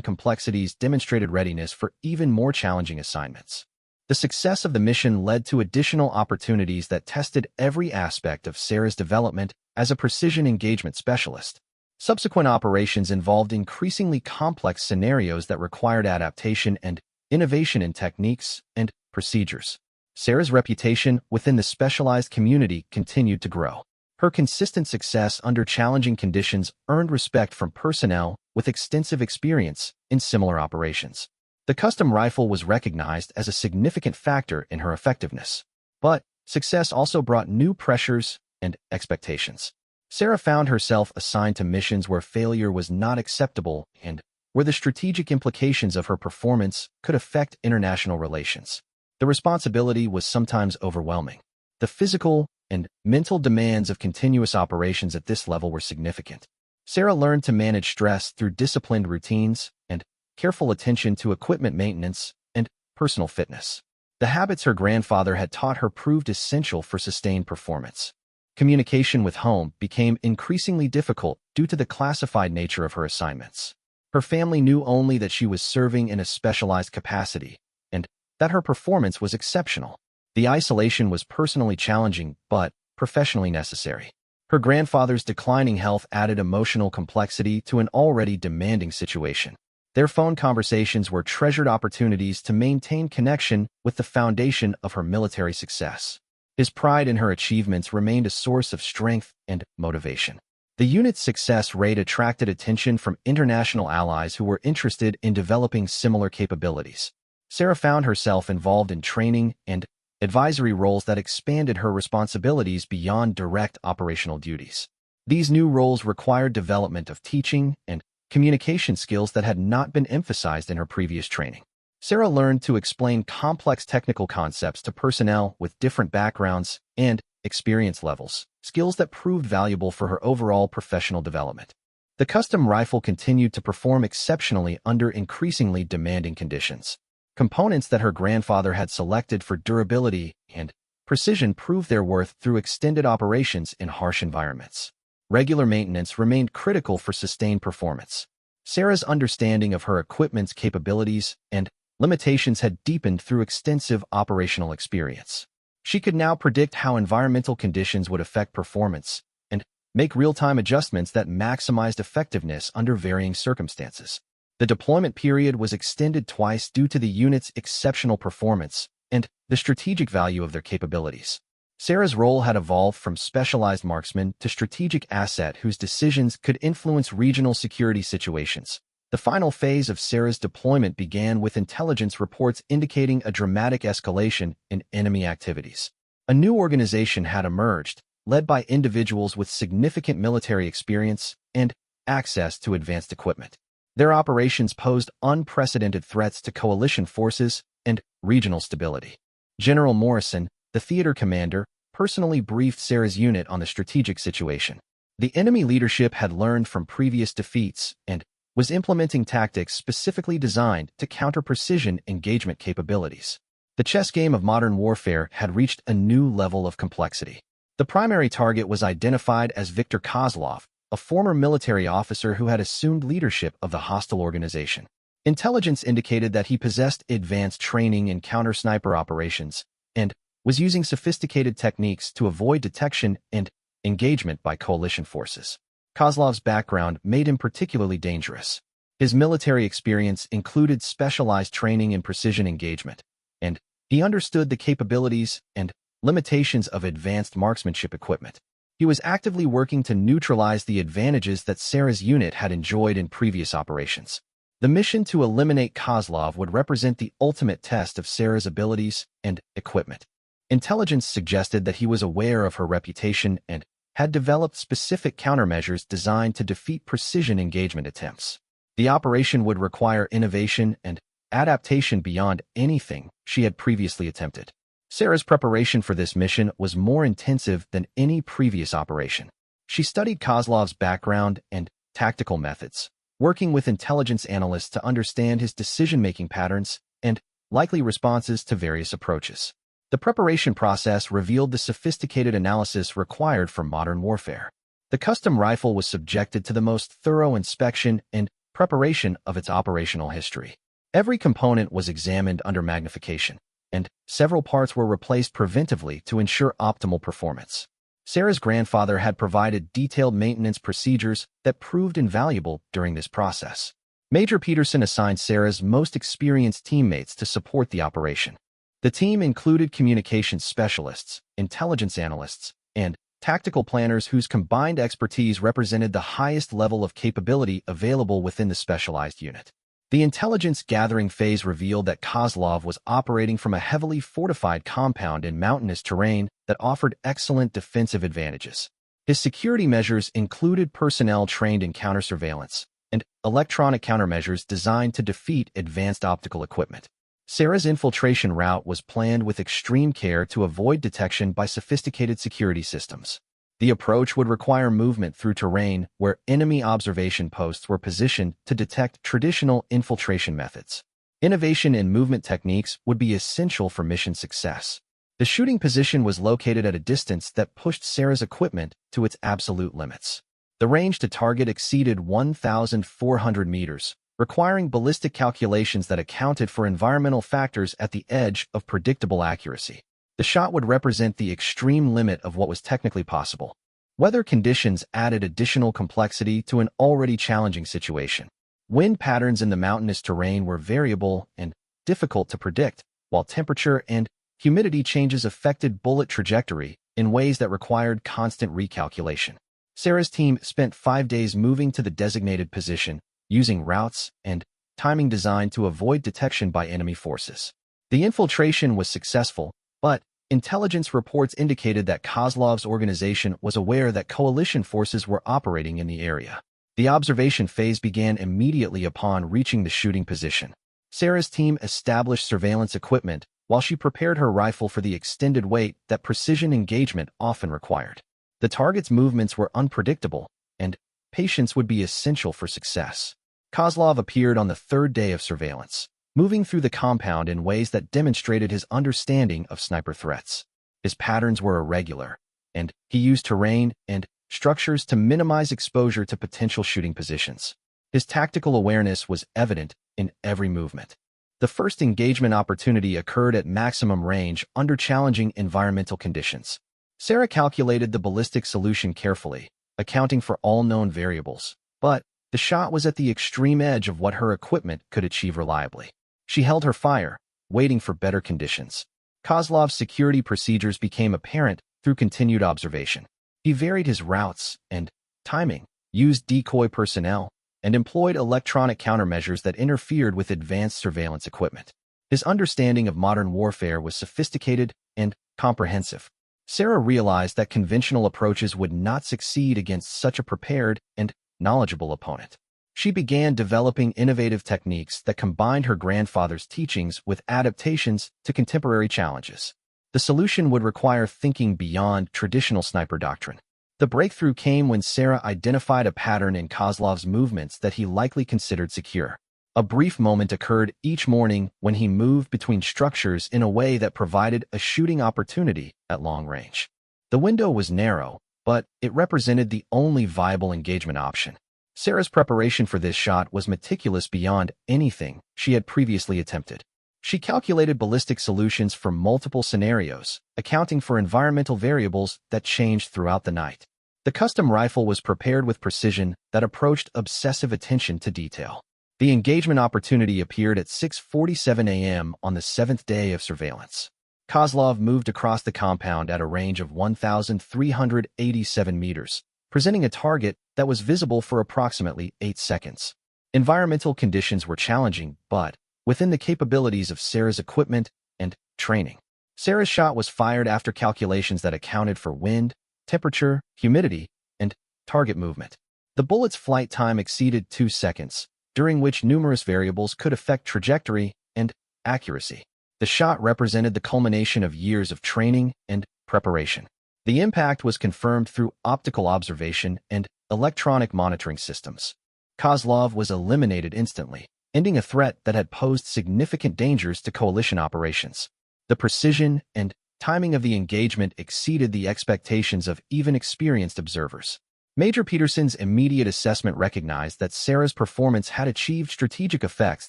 complexities demonstrated readiness for even more challenging assignments. The success of the mission led to additional opportunities that tested every aspect of Sarah's development as a precision engagement specialist. Subsequent operations involved increasingly complex scenarios that required adaptation and innovation in techniques and procedures. Sarah's reputation within the specialized community continued to grow. Her consistent success under challenging conditions earned respect from personnel with extensive experience in similar operations. The custom rifle was recognized as a significant factor in her effectiveness. But success also brought new pressures and expectations. Sarah found herself assigned to missions where failure was not acceptable and where the strategic implications of her performance could affect international relations. The responsibility was sometimes overwhelming. The physical and mental demands of continuous operations at this level were significant. Sarah learned to manage stress through disciplined routines and careful attention to equipment maintenance and personal fitness. The habits her grandfather had taught her proved essential for sustained performance. Communication with home became increasingly difficult due to the classified nature of her assignments. Her family knew only that she was serving in a specialized capacity and that her performance was exceptional. The isolation was personally challenging but professionally necessary. Her grandfather's declining health added emotional complexity to an already demanding situation. Their phone conversations were treasured opportunities to maintain connection with the foundation of her military success. His pride in her achievements remained a source of strength and motivation. The unit's success rate attracted attention from international allies who were interested in developing similar capabilities. Sarah found herself involved in training and advisory roles that expanded her responsibilities beyond direct operational duties. These new roles required development of teaching and communication skills that had not been emphasized in her previous training. Sarah learned to explain complex technical concepts to personnel with different backgrounds and experience levels, skills that proved valuable for her overall professional development. The custom rifle continued to perform exceptionally under increasingly demanding conditions. Components that her grandfather had selected for durability and precision proved their worth through extended operations in harsh environments. Regular maintenance remained critical for sustained performance. Sarah's understanding of her equipment's capabilities and limitations had deepened through extensive operational experience. She could now predict how environmental conditions would affect performance and make real-time adjustments that maximized effectiveness under varying circumstances. The deployment period was extended twice due to the unit's exceptional performance and the strategic value of their capabilities. Sarah's role had evolved from specialized marksman to strategic asset whose decisions could influence regional security situations. The final phase of Sarah's deployment began with intelligence reports indicating a dramatic escalation in enemy activities. A new organization had emerged, led by individuals with significant military experience and access to advanced equipment. Their operations posed unprecedented threats to coalition forces and regional stability. General Morrison, the theater commander, personally briefed Sarah's unit on the strategic situation. The enemy leadership had learned from previous defeats and was implementing tactics specifically designed to counter precision engagement capabilities. The chess game of modern warfare had reached a new level of complexity. The primary target was identified as Viktor Kozlov, a former military officer who had assumed leadership of the hostile organization. Intelligence indicated that he possessed advanced training in counter-sniper operations and was using sophisticated techniques to avoid detection and engagement by coalition forces. Kozlov's background made him particularly dangerous. His military experience included specialized training in precision engagement, and he understood the capabilities and limitations of advanced marksmanship equipment. He was actively working to neutralize the advantages that Sarah's unit had enjoyed in previous operations. The mission to eliminate Kozlov would represent the ultimate test of Sarah's abilities and equipment. Intelligence suggested that he was aware of her reputation and had developed specific countermeasures designed to defeat precision engagement attempts. The operation would require innovation and adaptation beyond anything she had previously attempted. Sarah's preparation for this mission was more intensive than any previous operation. She studied Kozlov's background and tactical methods, working with intelligence analysts to understand his decision-making patterns and likely responses to various approaches. The preparation process revealed the sophisticated analysis required for modern warfare. The custom rifle was subjected to the most thorough inspection and preparation of its operational history. Every component was examined under magnification, and several parts were replaced preventively to ensure optimal performance. Sarah's grandfather had provided detailed maintenance procedures that proved invaluable during this process. Major Peterson assigned Sarah's most experienced teammates to support the operation. The team included communications specialists, intelligence analysts, and tactical planners whose combined expertise represented the highest level of capability available within the specialized unit. The intelligence gathering phase revealed that Kozlov was operating from a heavily fortified compound in mountainous terrain that offered excellent defensive advantages. His security measures included personnel trained in counter-surveillance and electronic countermeasures designed to defeat advanced optical equipment. Sarah's infiltration route was planned with extreme care to avoid detection by sophisticated security systems. The approach would require movement through terrain where enemy observation posts were positioned to detect traditional infiltration methods. Innovation in movement techniques would be essential for mission success. The shooting position was located at a distance that pushed Sarah's equipment to its absolute limits. The range to target exceeded 1,400 meters, requiring ballistic calculations that accounted for environmental factors at the edge of predictable accuracy. The shot would represent the extreme limit of what was technically possible. Weather conditions added additional complexity to an already challenging situation. Wind patterns in the mountainous terrain were variable and difficult to predict, while temperature and humidity changes affected bullet trajectory in ways that required constant recalculation. Sarah's team spent 5 days moving to the designated position, using routes and timing designed to avoid detection by enemy forces. The infiltration was successful, but intelligence reports indicated that Kozlov's organization was aware that coalition forces were operating in the area. The observation phase began immediately upon reaching the shooting position. Sarah's team established surveillance equipment while she prepared her rifle for the extended wait that precision engagement often required. The target's movements were unpredictable, and patience would be essential for success. Kozlov appeared on the third day of surveillance, moving through the compound in ways that demonstrated his understanding of sniper threats. His patterns were irregular, and he used terrain and structures to minimize exposure to potential shooting positions. His tactical awareness was evident in every movement. The first engagement opportunity occurred at maximum range under challenging environmental conditions. Sarah calculated the ballistic solution carefully, accounting for all known variables, but the shot was at the extreme edge of what her equipment could achieve reliably. She held her fire, waiting for better conditions. Kozlov's security procedures became apparent through continued observation. He varied his routes and timing, used decoy personnel, and employed electronic countermeasures that interfered with advanced surveillance equipment. His understanding of modern warfare was sophisticated and comprehensive. Sarah realized that conventional approaches would not succeed against such a prepared and knowledgeable opponent. She began developing innovative techniques that combined her grandfather's teachings with adaptations to contemporary challenges. The solution would require thinking beyond traditional sniper doctrine. The breakthrough came when Sarah identified a pattern in Kozlov's movements that he likely considered secure. A brief moment occurred each morning when he moved between structures in a way that provided a shooting opportunity at long range. The window was narrow, but it represented the only viable engagement option. Sarah's preparation for this shot was meticulous beyond anything she had previously attempted. She calculated ballistic solutions for multiple scenarios, accounting for environmental variables that changed throughout the night. The custom rifle was prepared with precision that approached obsessive attention to detail. The engagement opportunity appeared at 6:47 a.m. on the seventh day of surveillance. Kozlov moved across the compound at a range of 1,387 meters, presenting a target that was visible for approximately 8 seconds. Environmental conditions were challenging, but within the capabilities of Sarah's equipment and training. Sarah's shot was fired after calculations that accounted for wind, temperature, humidity, and target movement. The bullet's flight time exceeded 2 seconds, during which numerous variables could affect trajectory and accuracy. The shot represented the culmination of years of training and preparation. The impact was confirmed through optical observation and electronic monitoring systems. Kozlov was eliminated instantly, ending a threat that had posed significant dangers to coalition operations. The precision and timing of the engagement exceeded the expectations of even experienced observers. Major Peterson's immediate assessment recognized that Sarah's performance had achieved strategic effects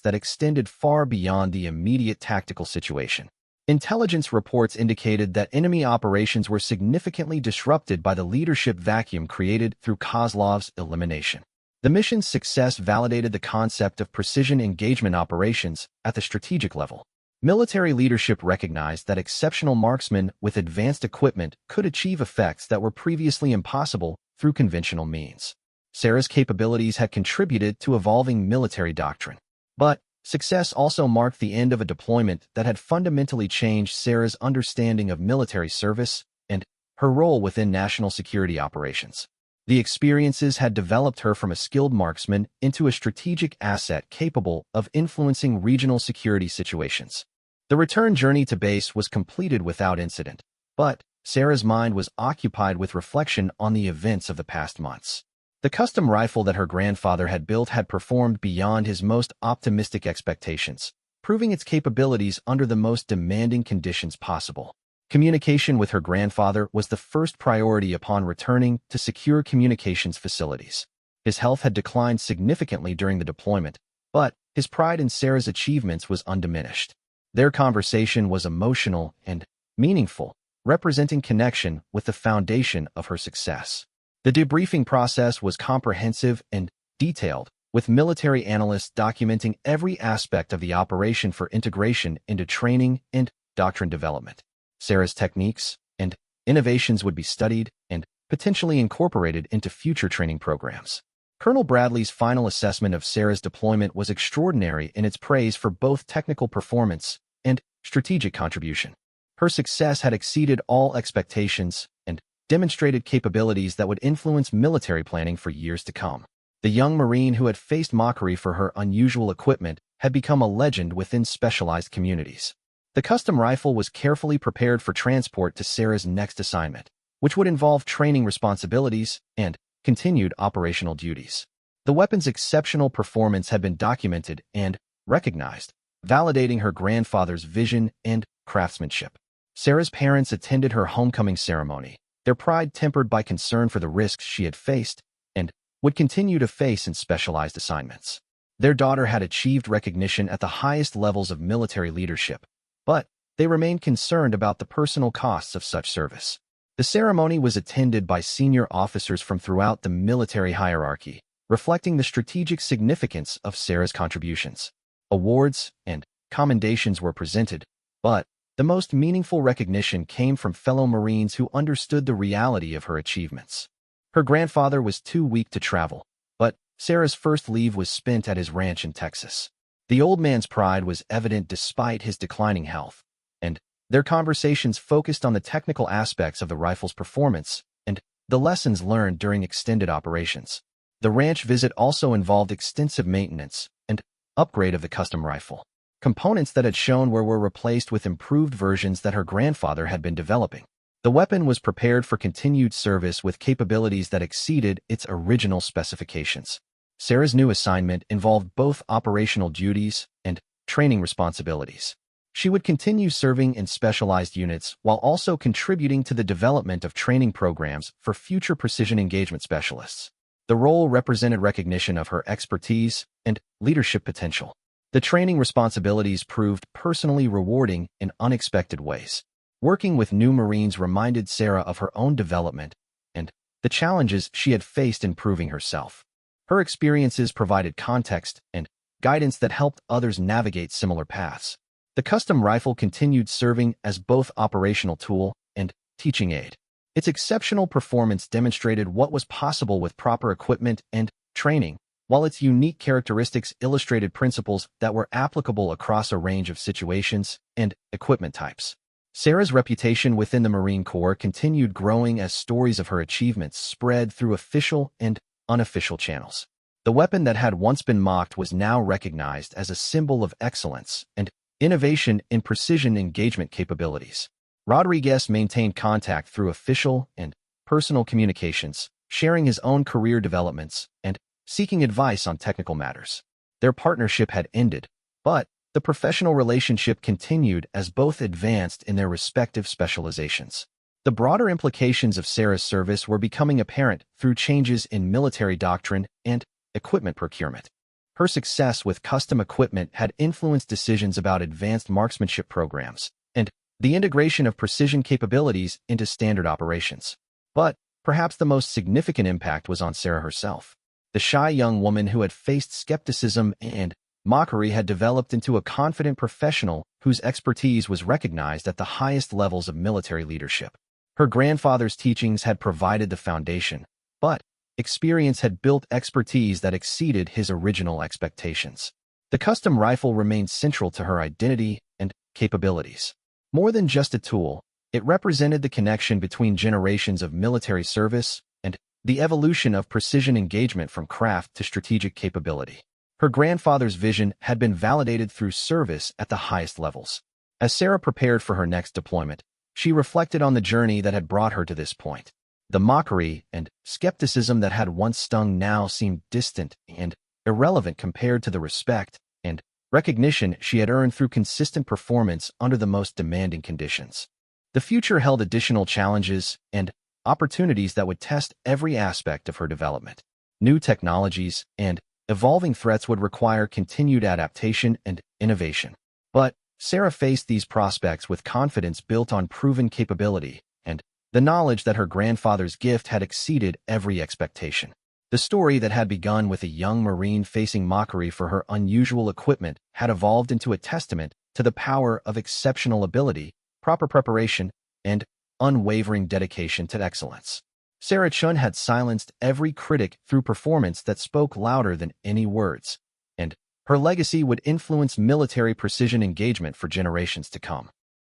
that extended far beyond the immediate tactical situation. Intelligence reports indicated that enemy operations were significantly disrupted by the leadership vacuum created through Kozlov's elimination. The mission's success validated the concept of precision engagement operations at the strategic level. Military leadership recognized that exceptional marksmen with advanced equipment could achieve effects that were previously impossible through conventional means. Sarah's capabilities had contributed to evolving military doctrine. But success also marked the end of a deployment that had fundamentally changed Sarah's understanding of military service and her role within national security operations. The experiences had developed her from a skilled marksman into a strategic asset capable of influencing regional security situations. The return journey to base was completed without incident, but Sarah's mind was occupied with reflection on the events of the past months. The custom rifle that her grandfather had built had performed beyond his most optimistic expectations, proving its capabilities under the most demanding conditions possible. Communication with her grandfather was the first priority upon returning to secure communications facilities. His health had declined significantly during the deployment, but his pride in Sarah's achievements was undiminished. Their conversation was emotional and meaningful, representing connection with the foundation of her success. The debriefing process was comprehensive and detailed, with military analysts documenting every aspect of the operation for integration into training and doctrine development. Sarah's techniques and innovations would be studied and potentially incorporated into future training programs. Colonel Bradley's final assessment of Sarah's deployment was extraordinary in its praise for both technical performance and strategic contribution. Her success had exceeded all expectations and demonstrated capabilities that would influence military planning for years to come. The young Marine who had faced mockery for her unusual equipment had become a legend within specialized communities. The custom rifle was carefully prepared for transport to Sarah's next assignment, which would involve training responsibilities and continued operational duties. The weapon's exceptional performance had been documented and recognized, validating her grandfather's vision and craftsmanship. Sarah's parents attended her homecoming ceremony, their pride tempered by concern for the risks she had faced and would continue to face in specialized assignments. Their daughter had achieved recognition at the highest levels of military leadership, but they remained concerned about the personal costs of such service. The ceremony was attended by senior officers from throughout the military hierarchy, reflecting the strategic significance of Sarah's contributions. Awards and commendations were presented, but the most meaningful recognition came from fellow Marines who understood the reality of her achievements. Her grandfather was too weak to travel, but Sarah's first leave was spent at his ranch in Texas. The old man's pride was evident despite his declining health, and their conversations focused on the technical aspects of the rifle's performance and the lessons learned during extended operations. The ranch visit also involved extensive maintenance and upgrade of the custom rifle. Components that had shown were replaced with improved versions that her grandfather had been developing. The weapon was prepared for continued service with capabilities that exceeded its original specifications. Sarah's new assignment involved both operational duties and training responsibilities. She would continue serving in specialized units while also contributing to the development of training programs for future precision engagement specialists. The role represented recognition of her expertise and leadership potential. The training responsibilities proved personally rewarding in unexpected ways. Working with new Marines reminded Sarah of her own development and the challenges she had faced in proving herself. Her experiences provided context and guidance that helped others navigate similar paths. The custom rifle continued serving as both operational tool and teaching aid. Its exceptional performance demonstrated what was possible with proper equipment and training, while its unique characteristics illustrated principles that were applicable across a range of situations and equipment types. Sarah's reputation within the Marine Corps continued growing as stories of her achievements spread through official and unofficial channels. The weapon that had once been mocked was now recognized as a symbol of excellence and innovation in precision engagement capabilities. Rodriguez maintained contact through official and personal communications, sharing his own career developments and seeking advice on technical matters. Their partnership had ended, but the professional relationship continued as both advanced in their respective specializations. The broader implications of Sarah's service were becoming apparent through changes in military doctrine and equipment procurement. Her success with custom equipment had influenced decisions about advanced marksmanship programs and the integration of precision capabilities into standard operations. But perhaps the most significant impact was on Sarah herself. The shy young woman who had faced skepticism and mockery had developed into a confident professional whose expertise was recognized at the highest levels of military leadership. Her grandfather's teachings had provided the foundation, but experience had built expertise that exceeded his original expectations. The custom rifle remained central to her identity and capabilities. More than just a tool, it represented the connection between generations of military service and the evolution of precision engagement from craft to strategic capability. Her grandfather's vision had been validated through service at the highest levels. As Sarah prepared for her next deployment, she reflected on the journey that had brought her to this point. The mockery and skepticism that had once stung now seemed distant and irrelevant compared to the respect and recognition she had earned through consistent performance under the most demanding conditions. The future held additional challenges and opportunities that would test every aspect of her development. New technologies and evolving threats would require continued adaptation and innovation. But Sarah faced these prospects with confidence built on proven capability and the knowledge that her grandfather's gift had exceeded every expectation. The story that had begun with a young Marine facing mockery for her unusual equipment had evolved into a testament to the power of exceptional ability, proper preparation, and unwavering dedication to excellence. Sarah Chun had silenced every critic through performance that spoke louder than any words, and her legacy would influence military precision engagement for generations to come.